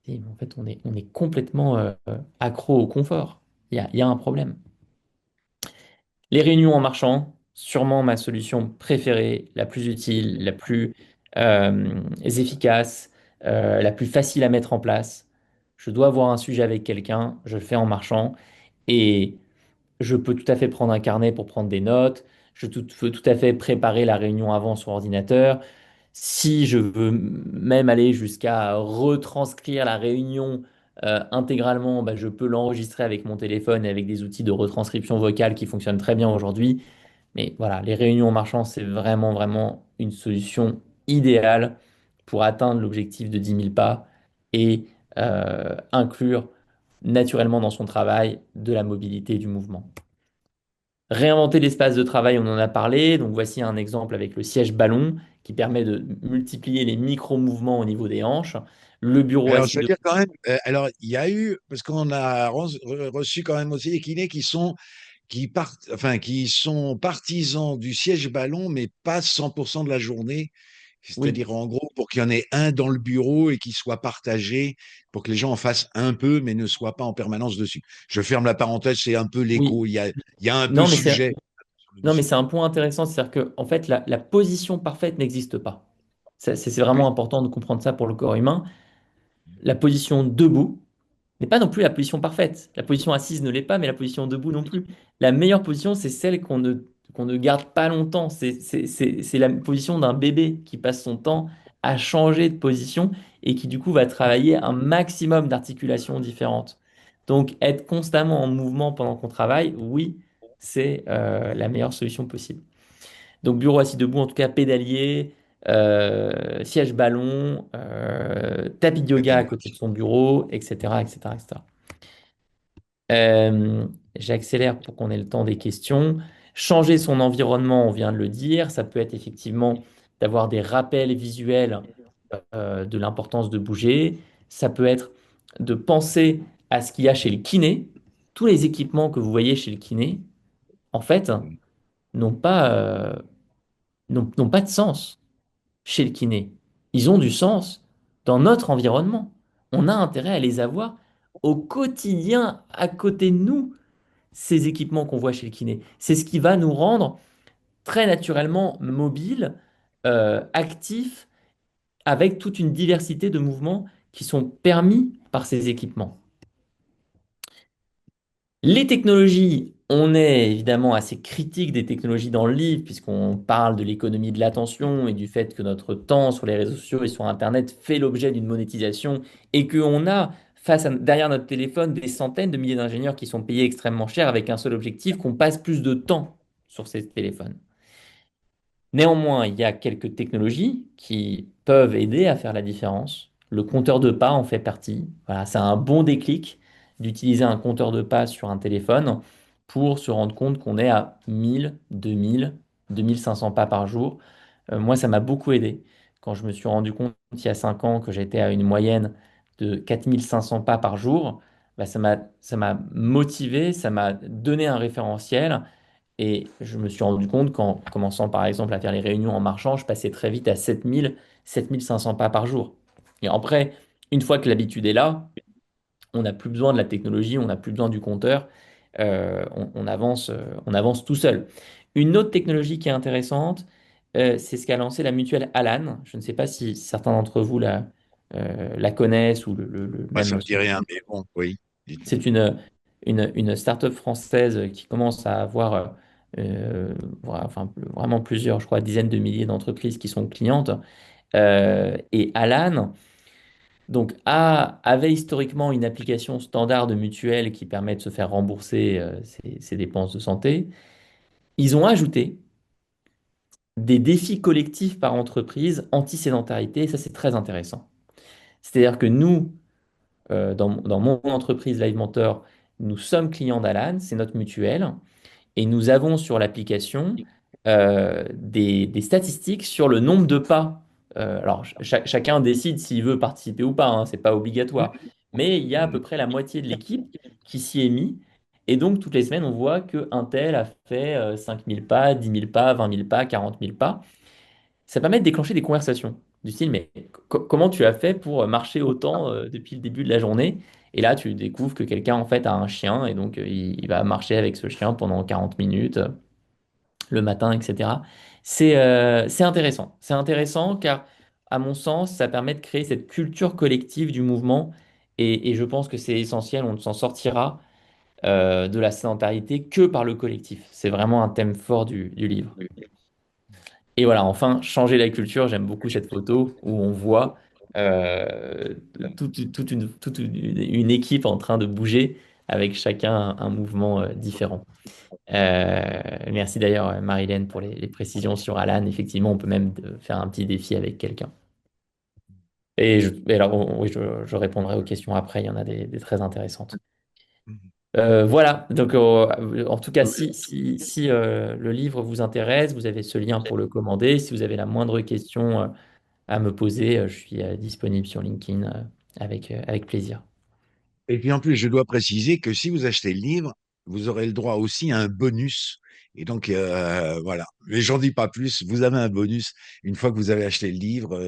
Et en fait, on est complètement accro au confort. Il y a un problème. Les réunions en marchant, sûrement ma solution préférée, la plus utile, la plus efficace, la plus facile à mettre en place. Je dois avoir un sujet avec quelqu'un, je le fais en marchant et je peux tout à fait prendre un carnet pour prendre des notes. Peux tout à fait préparer la réunion avant sur ordinateur. Si je veux même aller jusqu'à retranscrire la réunion intégralement, bah, je peux l'enregistrer avec mon téléphone et avec des outils de retranscription vocale qui fonctionnent très bien aujourd'hui. Mais voilà, les réunions en marchant, c'est vraiment, vraiment une solution idéale pour atteindre l'objectif de 10 000 pas et inclure naturellement dans son travail de la mobilité et du mouvement. Réinventer l'espace de travail, on en a parlé. Donc voici un exemple avec le siège ballon qui permet de multiplier les micro-mouvements au niveau des hanches. Le bureau Alors, je assis veux de... dire quand même, alors, il y a eu, parce qu'on a reçu quand même aussi des kinés qui partent, enfin, qui sont partisans du siège ballon, mais pas 100% de la journée. Oui, C'est-à-dire, en gros, pour qu'il y en ait un dans le bureau et qu'il soit partagé, pour que les gens en fassent un peu, mais ne soient pas en permanence dessus. Je ferme la parenthèse, c'est un peu oui. l'écho. Il y a un peu Non, mais c'est sujet sur le non, mais dessus. c'est un point intéressant. C'est-à-dire que, en fait, la position parfaite n'existe pas. C'est vraiment Oui. important de comprendre ça pour le corps humain. La position debout n'est pas non plus la position parfaite. La position assise ne l'est pas, mais la position debout non plus. La meilleure position, c'est celle qu'on ne garde pas longtemps. C'est la position d'un bébé qui passe son temps à changer de position et qui du coup va travailler un maximum d'articulations différentes. Donc être constamment en mouvement pendant qu'on travaille, oui, c'est la meilleure solution possible. Donc bureau assis debout, en tout cas pédalier, siège ballon, tapis de Très yoga bien. à côté de son bureau, etc., etc., etc. Euh, J'accélère pour qu'on ait le temps des questions. Changer son environnement, on vient de le dire, ça peut être effectivement d'avoir des rappels visuels de l'importance de bouger. Ça peut être de penser à ce qu'il y a chez le kiné. Tous les équipements que vous voyez chez le kiné, en fait, n'ont pas, n'ont pas de sens chez le kiné. Ils ont du sens dans notre environnement. On a intérêt à les avoir au quotidien à côté de nous, ces équipements qu'on voit chez le kiné. C'est ce qui va nous rendre très naturellement mobiles, actifs, avec toute une diversité de mouvements qui sont permis par ces équipements. Les technologies, on est évidemment assez critique des technologies dans le livre, puisqu'on parle de l'économie de l'attention et du fait que notre temps sur les réseaux sociaux et sur Internet fait l'objet d'une monétisation et qu'on a derrière notre téléphone des centaines de milliers d'ingénieurs qui sont payés extrêmement cher avec un seul objectif, qu'on passe plus de temps sur ces téléphones. Néanmoins, il y a quelques technologies qui peuvent aider à faire la différence. Le compteur de pas en fait partie. Voilà, c'est un bon déclic d'utiliser un compteur de pas sur un téléphone pour se rendre compte qu'on est à 1000, 2000, 2500 pas par jour. Moi, ça m'a beaucoup aidé. Quand je me suis rendu compte il y a 5 ans que j'étais à une moyenne de 4500 pas par jour, bah, ça m'a motivé, ça m'a donné un référentiel. Et je me suis rendu compte qu'en commençant par exemple à faire les réunions en marchant, je passais très vite à 7000, 7500 pas par jour. Et après, une fois que l'habitude est là, on n'a plus besoin de la technologie, on n'a plus besoin du compteur, on avance tout seul. Une autre technologie qui est intéressante, c'est ce qu'a lancé la mutuelle Alan. Je ne sais pas si certains d'entre vous la connaissent ou Moi, ça même me dit rien, mais bon, oui, dites-moi. c'est une start-up française qui commence à avoir voilà, enfin, vraiment plusieurs, je crois, dizaines de milliers d'entreprises qui sont clientes. Et Alan avait historiquement une application standard de mutuelle qui permet de se faire rembourser ses dépenses de santé. Ils ont ajouté des défis collectifs par entreprise anti-sédentarité, et ça c'est très intéressant. C'est-à-dire que nous, dans mon entreprise Live Mentor, nous sommes clients d'Alan, c'est notre mutuelle. Et nous avons sur l'application des statistiques sur le nombre de pas. Alors, chacun décide s'il veut participer ou pas, hein, c'est pas obligatoire. Mais il y a à peu près la moitié de l'équipe qui s'y est mis. Et donc, toutes les semaines, on voit qu'un tel a fait 5000 pas, 10 000 pas, 20 000 pas, 40 000 pas. Ça permet de déclencher des conversations du style, mais comment tu as fait pour marcher autant depuis le début de la journée? Et là, tu découvres que quelqu'un, en fait, a un chien et donc il va marcher avec ce chien pendant 40 minutes le matin, etc. C'est intéressant. C'est intéressant car, à mon sens, ça permet de créer cette culture collective du mouvement et je pense que c'est essentiel. On ne s'en sortira de la sédentarité que par le collectif. C'est vraiment un thème fort du livre. Et voilà, enfin, changer la culture, j'aime beaucoup cette photo où on voit euh, toute une équipe en train de bouger avec chacun un mouvement différent. Merci d'ailleurs, Marilène, pour les précisions sur Alan. Effectivement, on peut même faire un petit défi avec quelqu'un. Et alors, oui, je répondrai aux questions après, il y en a des très intéressantes. Voilà, donc en tout cas, si le livre vous intéresse, vous avez ce lien pour le commander. Si vous avez la moindre question à me poser, je suis disponible sur LinkedIn avec plaisir. Et puis en plus, je dois préciser que si vous achetez le livre, vous aurez le droit aussi à un bonus. Et donc, voilà. Mais j'en dis pas plus. Vous avez un bonus une fois que vous avez acheté le livre,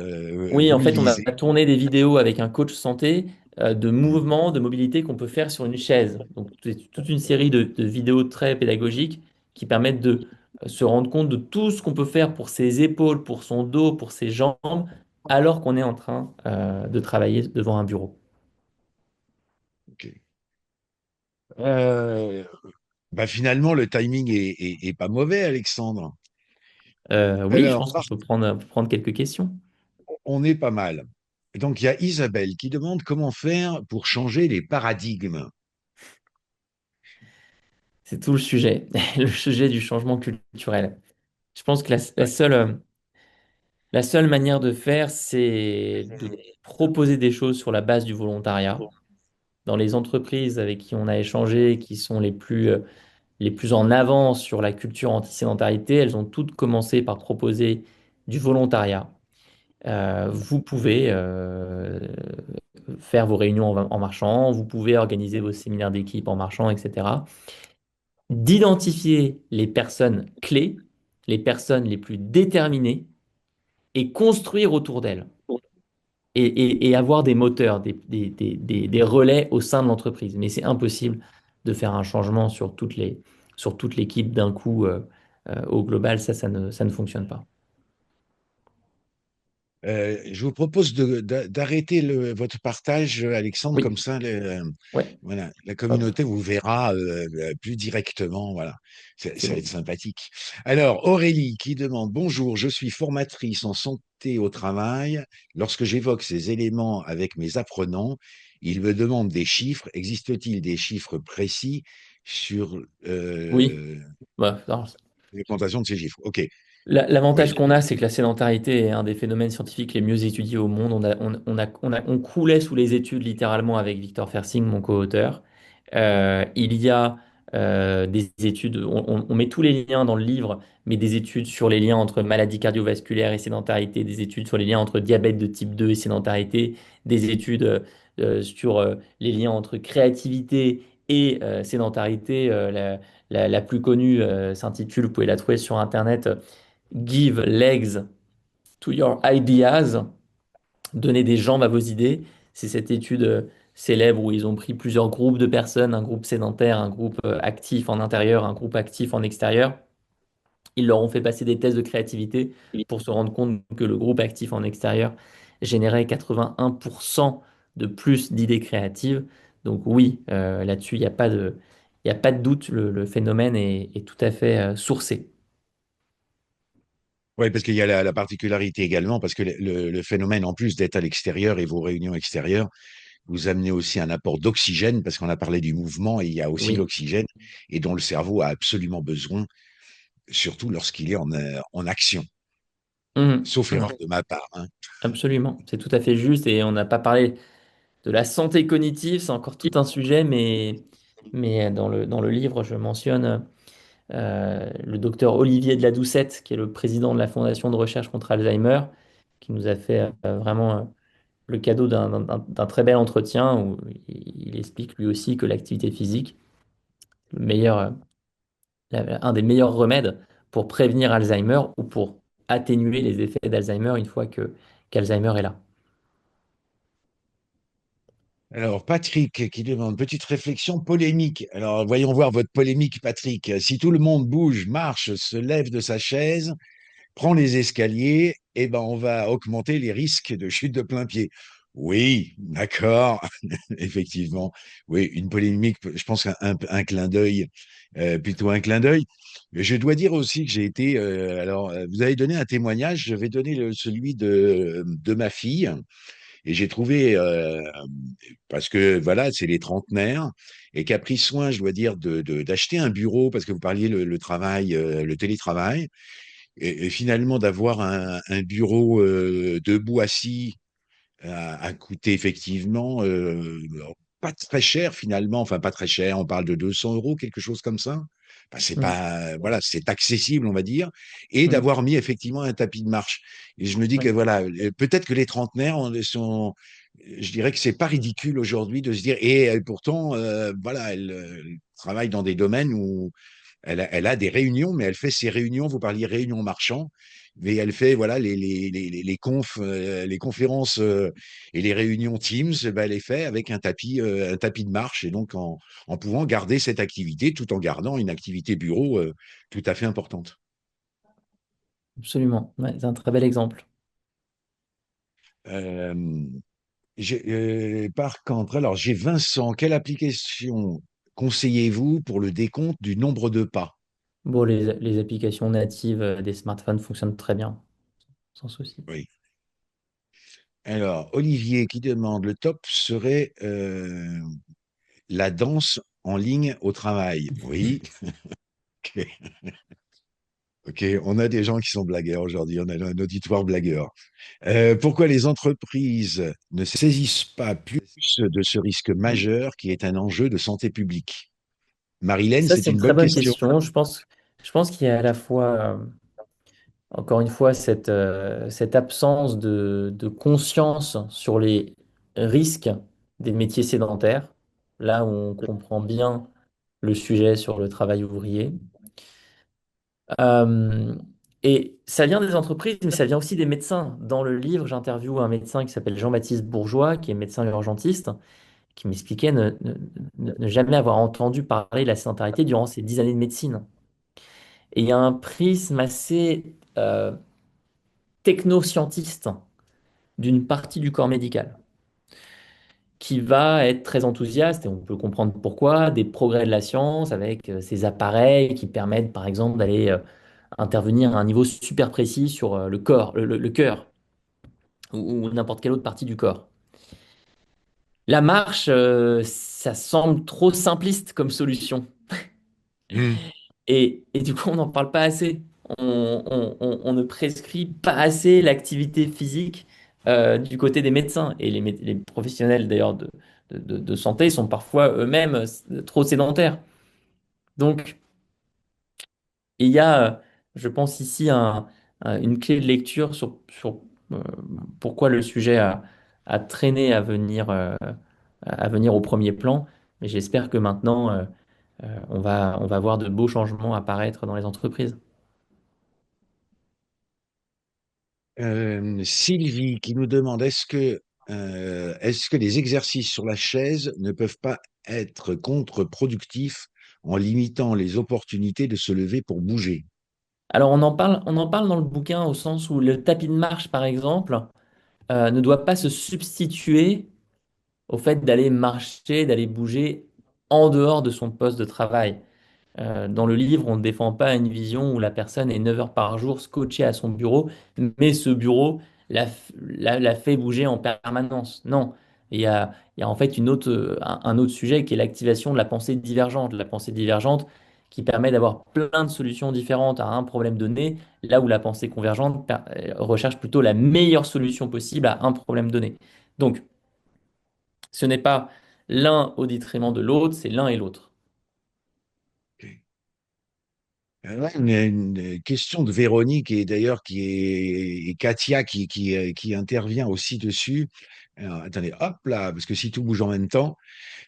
Oui, vous en le fait, on a lisez. tourné des vidéos avec un coach santé de mouvement, de mobilité qu'on peut faire sur une chaise. Donc, c'est toute une série de vidéos très pédagogiques qui permettent de se rendre compte de tout ce qu'on peut faire pour ses épaules, pour son dos, pour ses jambes, alors qu'on est en train de travailler devant un bureau. Ok. Euh, Bah finalement, le timing est pas mauvais, Alexandre. Oui, je Alors, pense qu'on peut prendre quelques questions. on est pas mal. Donc, il y a Isabelle qui demande comment faire pour changer les paradigmes. C'est tout le sujet, le sujet du changement culturel. Je pense que la seule manière de faire, c'est de proposer des choses sur la base du volontariat. Dans les entreprises avec qui on a échangé, qui sont les plus en avance sur la culture anti-sédentarité, elles ont toutes commencé par proposer du volontariat. Vous pouvez faire vos réunions en marchant, vous pouvez organiser vos séminaires d'équipe en marchant, etc. D'identifier les personnes clés, les personnes les plus déterminées et construire autour d'elles. Et avoir des moteurs, des relais au sein de l'entreprise. Mais c'est impossible de faire un changement sur toute l'équipe d'un coup au global. Ça ne fonctionne pas. Je vous propose d'arrêter votre partage, Alexandre, Oui, comme ça, ouais, voilà, la hop, communauté vous verra plus directement. Voilà, c'est ça va être bon. sympathique. Alors, Aurélie qui demande, bonjour, je suis formatrice en santé au travail. Lorsque j'évoque ces éléments avec mes apprenants, ils me demandent des chiffres. Existe-t-il des chiffres précis sur Oui, bah, alors, l'implantation de ces chiffres? OK. l'avantage Oui. qu'on a, c'est que la sédentarité est un des phénomènes scientifiques les mieux étudiés au monde. On coulait sous les études littéralement avec Victor Fersing, mon co-auteur. Il y a des études, on met tous les liens dans le livre, mais des études sur les liens entre maladies cardiovasculaires et sédentarité, des études sur les liens entre diabète de type 2 et sédentarité, des études sur les liens entre créativité et sédentarité. La plus connue s'intitule, vous pouvez la trouver sur Internet, Give legs to your ideas, donner des jambes à vos idées. C'est cette étude célèbre où ils ont pris plusieurs groupes de personnes, un groupe sédentaire, un groupe actif en intérieur, un groupe actif en extérieur. Ils leur ont fait passer des tests de créativité pour se rendre compte que le groupe actif en extérieur générait 81% de plus d'idées créatives. Donc oui, là-dessus, il y a pas de doute, le phénomène est tout à fait sourcé. Oui, parce qu'il y a la particularité également, parce que le phénomène, en plus d'être à l'extérieur et vos réunions extérieures, vous amenez aussi un apport d'oxygène, parce qu'on a parlé du mouvement, et il y a aussi Oui. l'oxygène, et dont le cerveau a absolument besoin, surtout lorsqu'il est en action, Mhm. sauf Mhm. erreur de ma part, hein. Absolument, c'est tout à fait juste et on n'a pas parlé de la santé cognitive, c'est encore tout un sujet, mais dans le livre, je mentionne le docteur Olivier de la Doucette, qui est le président de la Fondation de recherche contre Alzheimer, qui nous a fait vraiment le cadeau d'un très bel entretien où il explique lui aussi que l'activité physique, le meilleur, un des meilleurs remèdes pour prévenir Alzheimer ou pour atténuer les effets d'Alzheimer une fois que qu'Alzheimer est là. Alors, Patrick qui demande, petite réflexion polémique. Alors, voyons voir votre polémique, Patrick. Si tout le monde bouge, marche, se lève de sa chaise, prend les escaliers, eh ben, on va augmenter les risques de chute de plein pied. Oui, d'accord, effectivement. Oui, une polémique, je pense un clin d'œil, plutôt un clin d'œil. Mais je dois dire aussi que j'ai été. Vous avez donné un témoignage, je vais donner celui de ma fille. Et j'ai trouvé, parce que voilà, c'est les trentenaires, et qui a pris soin, je dois dire, d'acheter un bureau, parce que vous parliez le travail, le télétravail. Et finalement, d'avoir un bureau debout assis a coûté effectivement pas très cher finalement, enfin pas très cher, on parle de 200 euros, quelque chose comme ça. Bah, c'est Mm. pas, voilà, c'est accessible, on va dire, et Mm. d'avoir mis effectivement un tapis de marche. Et je me dis que Oui. voilà, peut-être que les trentenaires sont, je dirais que c'est pas ridicule aujourd'hui de se dire, et elle, pourtant, voilà, elle travaille dans des domaines où elle a des réunions, mais elle fait ses réunions, vous parliez réunions marchands, mais elle fait voilà les conférences et les réunions Teams, ben, elle les fait avec un tapis de marche et donc en pouvant garder cette activité tout en gardant une activité bureau tout à fait importante. Absolument. Ouais, c'est un très bel exemple. Euh, Par contre, alors j'ai Vincent, quelle application conseillez-vous pour le décompte du nombre de pas? Bon, les applications natives des smartphones fonctionnent très bien, sans souci. Oui. Alors, Olivier qui demande, le top serait la danse en ligne au travail. Oui, ok. Ok, on a des gens qui sont blagueurs aujourd'hui, on a un auditoire blagueur. Pourquoi les entreprises ne saisissent pas plus de ce risque Mm. majeur qui est un enjeu de santé publique? Marilène, Ça, c'est c'est une une très bonne bonne question. question. Je pense qu'il y a à la fois, encore une fois, cette absence de conscience sur les risques des métiers sédentaires, là où on comprend bien le sujet sur le travail ouvrier. Euh, et ça vient des entreprises, mais ça vient aussi des médecins. Dans le livre, j'interviewe un médecin qui s'appelle Jean-Baptiste Bourgeois, qui est médecin urgentiste, qui m'expliquait ne jamais avoir entendu parler de la sédentarité durant ses 10 années de médecine. Et il y a un prisme assez technoscientiste d'une partie du corps médical qui va être très enthousiaste, et on peut comprendre pourquoi, des progrès de la science avec ces appareils qui permettent, par exemple, d'aller intervenir à un niveau super précis sur le corps, le cœur ou n'importe quelle autre partie du corps. La marche, ça semble trop simpliste comme solution. Hmm. Et du coup, on n'en parle pas assez. On ne prescrit pas assez l'activité physique du côté des médecins. Et les professionnels d'ailleurs de santé sont parfois eux-mêmes trop sédentaires. Donc, il y a, je pense ici, une clé de lecture sur euh, pourquoi le sujet a traîné à venir au premier plan. Mais j'espère que maintenant, on va voir de beaux changements apparaître dans les entreprises. Sylvie qui nous demande est-ce que les exercices sur la chaise ne peuvent pas être contre-productifs en limitant les opportunités de se lever pour bouger? Alors on en parle dans le bouquin au sens où le tapis de marche, par exemple, ne doit pas se substituer au fait d'aller marcher, d'aller bouger en dehors de son poste de travail. Dans le livre, on ne défend pas une vision où la personne est 9 heures par jour scotchée à son bureau, mais ce bureau la fait bouger en permanence. Non, il y a en fait un autre sujet qui est l'activation de la pensée divergente. La pensée divergente qui permet d'avoir plein de solutions différentes à un problème donné, là où la pensée convergente recherche plutôt la meilleure solution possible à un problème donné. Donc, ce n'est pas l'un au détriment de l'autre, c'est l'un et l'autre. Ok. Ouais, une question de Véronique et d'ailleurs et Katia qui intervient aussi dessus. Alors, attendez, hop là, parce que si tout bouge en même temps,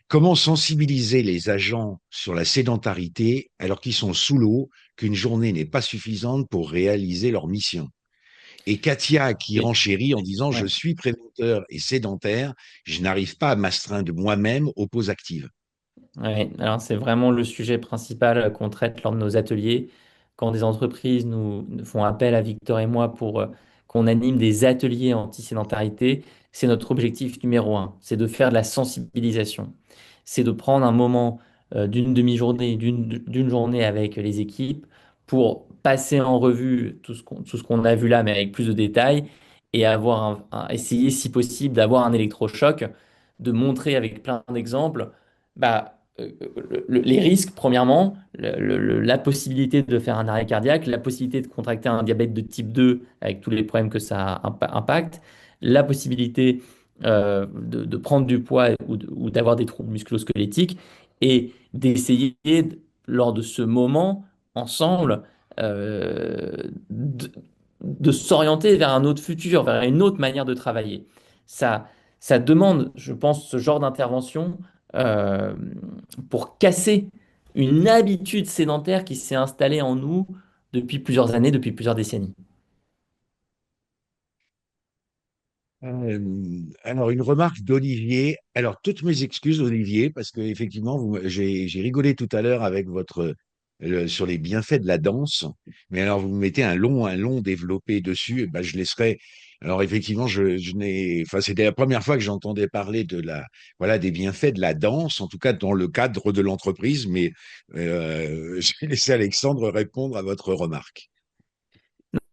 comment sensibiliser les agents sur la sédentarité alors qu'ils sont sous l'eau, qu'une journée n'est pas suffisante pour réaliser leur mission? Et Katia qui Et- renchérit en disant, je ouais. suis préventeur et sédentaire, je n'arrive pas à m'astreindre moi-même aux pauses actives. Ouais, alors c'est vraiment le sujet principal qu'on traite lors de nos ateliers. Quand des entreprises nous font appel à Victor et moi pour qu'on anime des ateliers anti-sédentarité, c'est notre objectif numéro un, c'est de faire de la sensibilisation. C'est de prendre un moment d'une demi-journée, d'une journée avec les équipes pour passer en revue tout ce qu'on a vu là, mais avec plus de détails, et essayer, si possible, d'avoir un électrochoc, de montrer avec plein d'exemples bah, les risques, premièrement, la possibilité de faire un arrêt cardiaque, la possibilité de contracter un diabète de type 2 avec tous les problèmes que ça impacte, la possibilité de prendre du poids ou d'avoir des troubles musculo-squelettiques et d'essayer, lors de ce moment, ensemble, euh, de, de s'orienter vers un autre futur, vers une autre manière de travailler. Ça, ça demande, je pense, ce genre d'intervention euh, pour casser une habitude sédentaire qui s'est installée en nous depuis plusieurs années, depuis plusieurs décennies. Alors, une remarque d'Olivier. Alors, toutes mes excuses, Olivier, parce que effectivement, j'ai rigolé tout à l'heure avec sur les bienfaits de la danse. Mais alors, vous me mettez un long développé dessus, et ben, je laisserai. Alors, effectivement, enfin, c'était la première fois que j'entendais parler voilà, des bienfaits de la danse, en tout cas dans le cadre de l'entreprise. Mais je vais laisser Alexandre répondre à votre remarque.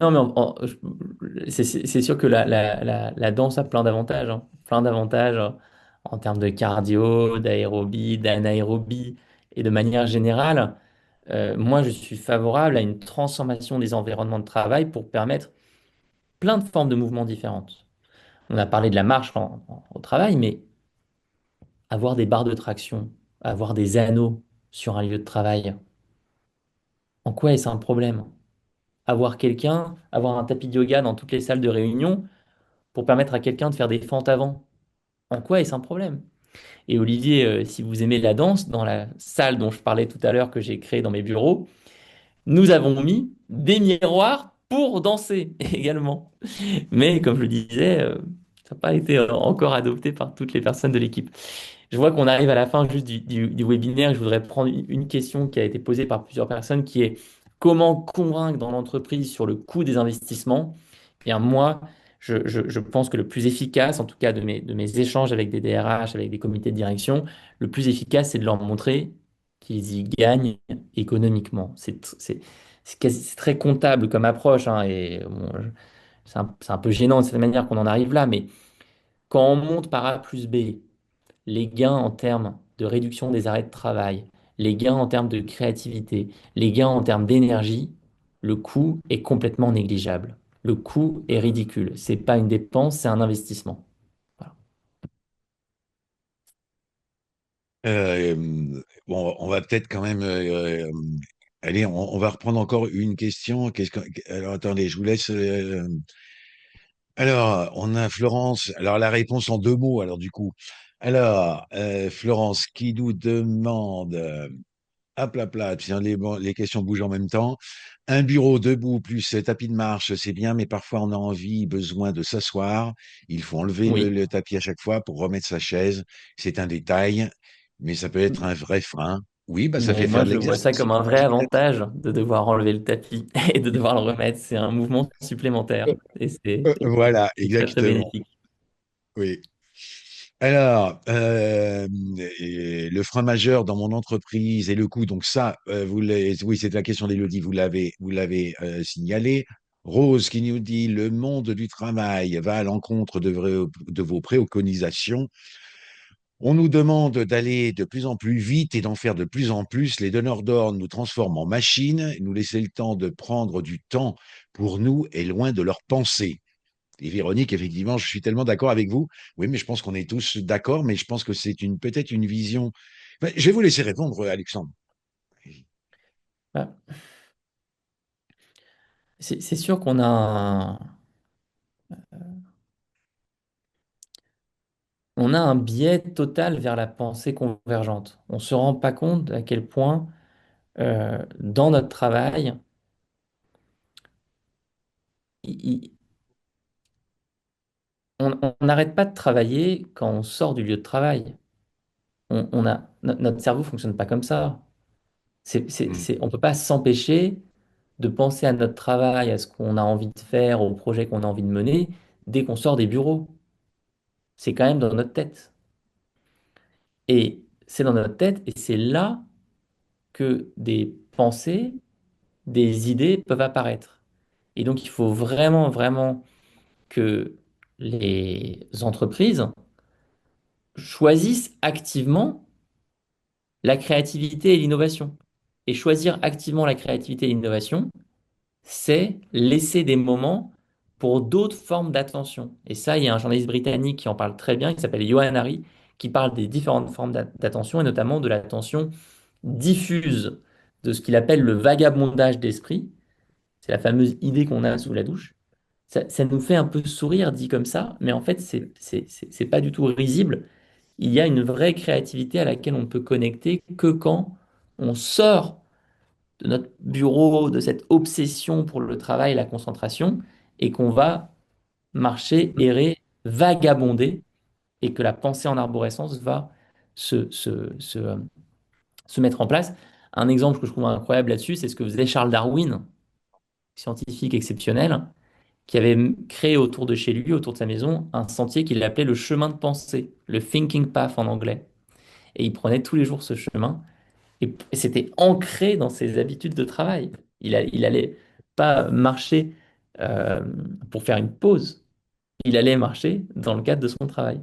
Non, mais c'est sûr que la danse a plein d'avantages, hein. Plein d'avantages en termes de cardio, d'aérobie, d'anaérobie et de manière générale. Moi, je suis favorable à une transformation des environnements de travail pour permettre plein de formes de mouvements différentes. On a parlé de la marche au travail, mais avoir des barres de traction, avoir des anneaux sur un lieu de travail, en quoi est-ce un problème? Avoir un tapis de yoga dans toutes les salles de réunion pour permettre à quelqu'un de faire des fentes avant, en quoi est-ce un problème? Et Olivier, si vous aimez la danse, dans la salle dont je parlais tout à l'heure que j'ai créée dans mes bureaux, nous avons mis des miroirs pour danser également. Mais comme je le disais, ça n'a pas été encore adopté par toutes les personnes de l'équipe. Je vois qu'on arrive à la fin juste du webinaire. Je voudrais prendre une question qui a été posée par plusieurs personnes qui est comment convaincre dans l'entreprise sur le coût des investissements? Eh bien, moi, je pense que le plus efficace, en tout cas de mes échanges avec des DRH, avec des comités de direction, le plus efficace, c'est de leur montrer qu'ils y gagnent économiquement. C'est très comptable comme approche, hein, et bon, c'est un peu gênant de cette manière qu'on en arrive là, mais quand on monte par A plus B, les gains en termes de réduction des arrêts de travail, les gains en termes de créativité, les gains en termes d'énergie, le coût est complètement négligeable. Le coût est ridicule. C'est pas une dépense, c'est un investissement. Voilà. Bon, on va peut-être quand même. Allez, on va reprendre encore une question. Alors, attendez, je vous laisse. Alors, on a Florence. Alors, la réponse en deux mots, alors, du coup. Alors, Florence qui nous demande. Hop là, là, tiens, les questions bougent en même temps. Un bureau debout plus tapis de marche, c'est bien, mais parfois on a besoin de s'asseoir. Il faut enlever Oui. le tapis à chaque fois pour remettre sa chaise. C'est un détail, mais ça peut être un vrai frein. Oui, bah ça Mais fait moi, faire de je vois ça l'exercice. comme un vrai avantage de devoir enlever le tapis et de devoir le remettre. C'est un mouvement supplémentaire et Voilà, c'est très, très exactement. bénéfique. Oui. Alors, et le frein majeur dans mon entreprise et le coût, donc ça, oui, c'est la question d'Élodie, vous l'avez signalé. Rose qui nous dit le monde du travail va à l'encontre de vos préconisations. On nous demande d'aller de plus en plus vite et d'en faire de plus en plus. Les donneurs d'ordre nous transforment en machines, nous laisser le temps de prendre du temps pour nous est loin de leur pensée. Et Véronique, effectivement, je suis tellement d'accord avec vous. Oui, mais je pense qu'on est tous d'accord, mais je pense que c'est peut-être une vision. Enfin, je vais vous laisser répondre, Alexandre. Bah, c'est sûr qu'on a on a un biais total vers la pensée convergente. On ne se rend pas compte à quel point, dans notre travail, il- on n'arrête pas de travailler quand on sort du lieu de travail. Notre cerveau ne fonctionne pas comme ça. Mm. On ne peut pas s'empêcher de penser à notre travail, à ce qu'on a envie de faire, au projet qu'on a envie de mener, dès qu'on sort des bureaux. C'est quand même dans notre tête. Et c'est dans notre tête, et c'est là que des pensées, des idées peuvent apparaître. Et donc, il faut vraiment, vraiment que les entreprises choisissent activement la créativité et l'innovation. Et choisir activement la créativité et l'innovation, c'est laisser des moments pour d'autres formes d'attention. Et ça, il y a un journaliste britannique qui en parle très bien, qui s'appelle Johan Hari, qui parle des différentes formes d'attention, et notamment de l'attention diffuse, de ce qu'il appelle le vagabondage d'esprit. C'est la fameuse idée qu'on a sous la douche. Ça nous fait un peu sourire dit comme ça, mais en fait, c'est pas du tout risible. Il y a une vraie créativité à laquelle on ne peut connecter que quand on sort de notre bureau, de cette obsession pour le travail et la concentration, et qu'on va marcher, errer, vagabonder, et que la pensée en arborescence va se, se, se, euh, se mettre en place. Un exemple que je trouve incroyable là-dessus, c'est ce que faisait Charles Darwin, scientifique exceptionnel, qui avait créé autour de chez lui, autour de sa maison, un sentier qu'il appelait le chemin de pensée, le thinking path en anglais. Et il prenait tous les jours ce chemin, et c'était ancré dans ses habitudes de travail. Il allait pas marcher euh, pour faire une pause, il allait marcher dans le cadre de son travail.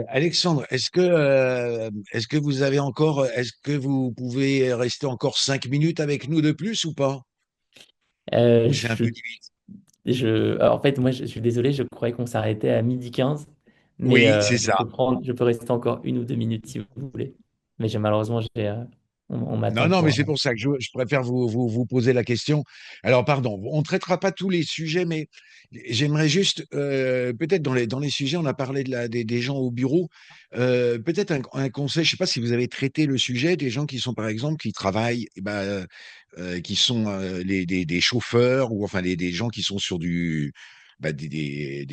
Alexandre, est-ce que vous avez encore, est-ce que vous pouvez rester encore 5 minutes avec nous de plus ou pas? Euh, Ou c'est un je, peu limite? en fait, moi, je suis désolé, je croyais qu'on s'arrêtait à 12h15, mais Oui, c'est ça. je peux rester encore 1 ou 2 minutes si vous voulez. Mais malheureusement, on Non, m'attend non, mais pour. c'est pour ça que je préfère vous poser la question. Alors, pardon, on ne traitera pas tous les sujets, mais j'aimerais juste, peut-être dans les sujets, on a parlé des gens au bureau, peut-être un conseil, je ne sais pas si vous avez traité le sujet des gens qui sont, par exemple, qui travaillent, eh ben, qui sont des chauffeurs ou enfin des gens qui sont sur des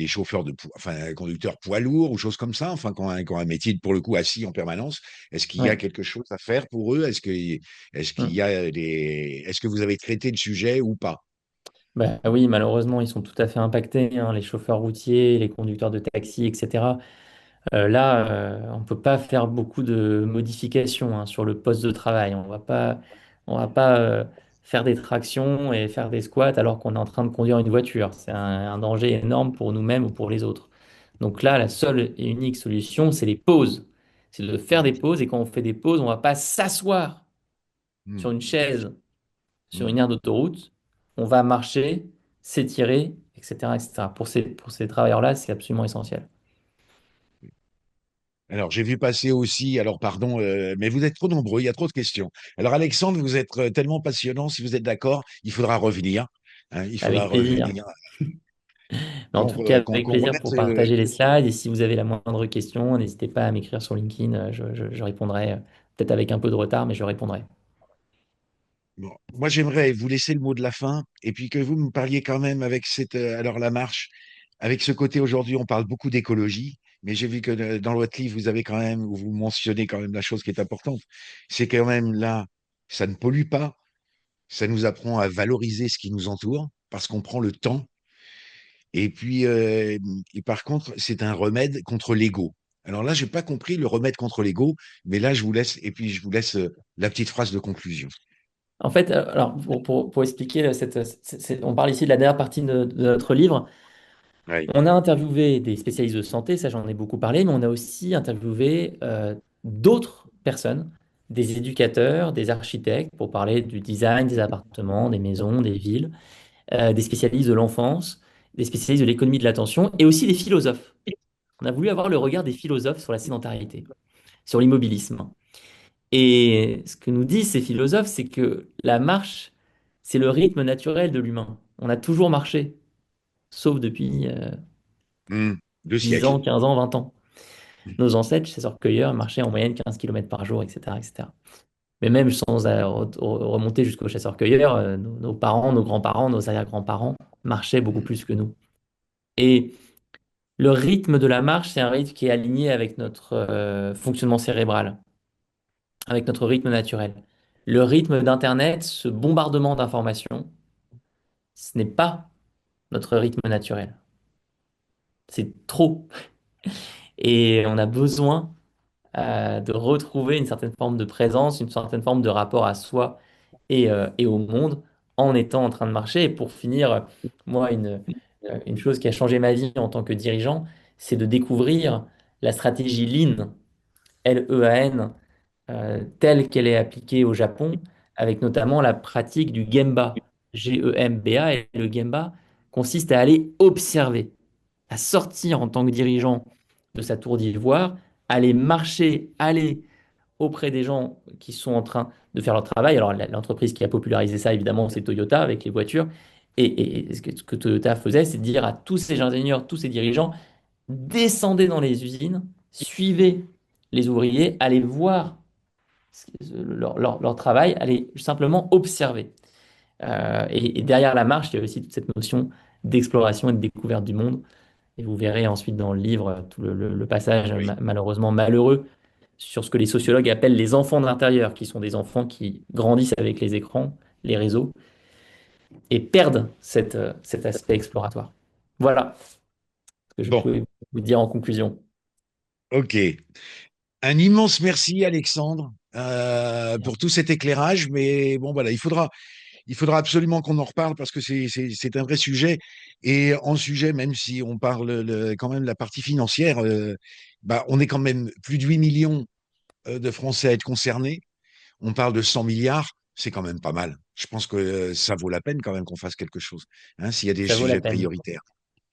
chauffeurs enfin, conducteurs poids lourds ou choses comme ça, enfin, qui ont un métier pour le coup assis en permanence. Est-ce qu'il y a Ouais. quelque chose à faire pour eux? Est-ce qu'il Hmm. y a est-ce que vous avez traité le sujet ou pas? Bah oui, malheureusement, ils sont tout à fait impactés, hein, les chauffeurs routiers, les conducteurs de taxi, etc. Là, on ne peut pas faire beaucoup de modifications, hein, sur le poste de travail. On va pas faire des tractions et faire des squats alors qu'on est en train de conduire une voiture. C'est un danger énorme pour nous-mêmes ou pour les autres. Donc là, la seule et unique solution, c'est les pauses. C'est de faire des Mm, pauses et quand on fait des pauses, on ne va pas s'asseoir sur mm, une chaise sur une mm. aire d'autoroute. On va marcher, s'étirer, etc., etc. Pour ces travailleurs-là, c'est absolument essentiel. Alors, j'ai vu passer aussi, alors pardon, mais vous êtes trop nombreux, il y a trop de questions. Alors, Alexandre, vous êtes tellement passionnant, si vous êtes d'accord, il faudra revenir. Hein, il faudra Avec plaisir. revenir, Mais en tout cas, avec qu'on plaisir remette. pour partager les slides. Et si vous avez la moindre question, n'hésitez pas à m'écrire sur LinkedIn. Je répondrai, peut-être avec un peu de retard, mais je répondrai. Bon, moi, j'aimerais vous laisser le mot de la fin et puis que vous me parliez quand même avec cette, alors la marche, avec ce côté aujourd'hui, on parle beaucoup d'écologie, mais j'ai vu que dans votre livre, vous avez quand même, vous mentionnez quand même la chose qui est importante, c'est quand même là, ça ne pollue pas, ça nous apprend à valoriser ce qui nous entoure parce qu'on prend le temps. Et puis, et par contre, c'est un remède contre l'ego. Alors là, j'ai pas compris le remède contre l'ego, mais là, je vous laisse, et puis je vous laisse la petite phrase de conclusion. En fait, alors pour expliquer, on parle ici de la dernière partie de notre livre. Oui. On a interviewé des spécialistes de santé, ça j'en ai beaucoup parlé, mais on a aussi interviewé d'autres personnes, des éducateurs, des architectes, pour parler du design des appartements, des maisons, des villes, des spécialistes de l'enfance, des spécialistes de l'économie de l'attention, et aussi des philosophes. On a voulu avoir le regard des philosophes sur la sédentarité, sur l'immobilisme. Et ce que nous disent ces philosophes, c'est que la marche, c'est le rythme naturel de l'humain. On a toujours marché, sauf depuis 2 10 siècles. ans, 15 ans, 20 ans. Nos ancêtres, chasseurs-cueilleurs, marchaient en moyenne 15 km par jour, etc., etc. Mais même sans remonter jusqu'aux chasseurs-cueilleurs, nos parents, nos grands-parents, nos arrière-grands-parents marchaient beaucoup plus que nous. Et le rythme de la marche, c'est un rythme qui est aligné avec notre fonctionnement cérébral, avec notre rythme naturel. Le rythme d'Internet, ce bombardement d'informations, ce n'est pas notre rythme naturel. C'est trop. Et on a besoin de retrouver une certaine forme de présence, une certaine forme de rapport à soi et au monde en étant en train de marcher. Et pour finir, moi, une chose qui a changé ma vie en tant que dirigeant, c'est de découvrir la stratégie Lean, Lean, telle qu'elle est appliquée au Japon, avec notamment la pratique du Gemba, Gemba. Et le Gemba consiste à aller observer, à sortir en tant que dirigeant de sa tour d'ivoire, aller marcher, aller auprès des gens qui sont en train de faire leur travail. Alors, l'entreprise qui a popularisé ça, évidemment, c'est Toyota avec les voitures. Et ce que Toyota faisait, c'est de dire à tous ces ingénieurs, tous ces dirigeants, descendez dans les usines, suivez les ouvriers, allez voir leur travail, allez simplement observer. Et derrière la marche, il y a aussi toute cette notion d'exploration et de découverte du monde. Et vous verrez ensuite dans le livre tout le passage Oui. malheureusement malheureux sur ce que les sociologues appellent les enfants de l'intérieur, qui sont des enfants qui grandissent avec les écrans, les réseaux, et perdent cet aspect exploratoire. Voilà ce que je Bon, pouvais vous dire en conclusion. ok. Un immense merci, Alexandre, pour tout cet éclairage. Mais bon, voilà, il faudra absolument qu'on en reparle parce que c'est un vrai sujet. Et en sujet, même si on parle quand même de la partie financière, bah, on est quand même plus de 8 millions de Français à être concernés. On parle de 100 milliards, c'est quand même pas mal. Je pense que ça vaut la peine quand même qu'on fasse quelque chose, hein, s'il y a des Ça vaut la sujets peine, prioritaires.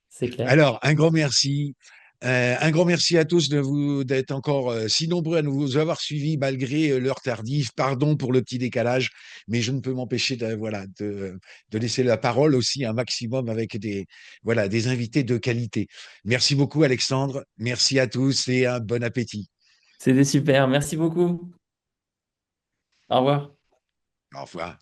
c'est clair. Alors, un grand merci. Un grand merci à tous de vous d'être encore si nombreux à nous avoir suivis malgré l'heure tardive. Pardon pour le petit décalage, mais je ne peux m'empêcher de laisser la parole aussi un maximum avec voilà, des invités de qualité. Merci beaucoup, Alexandre. Merci à tous et un bon appétit. C'était super, merci beaucoup. Au revoir. Au revoir.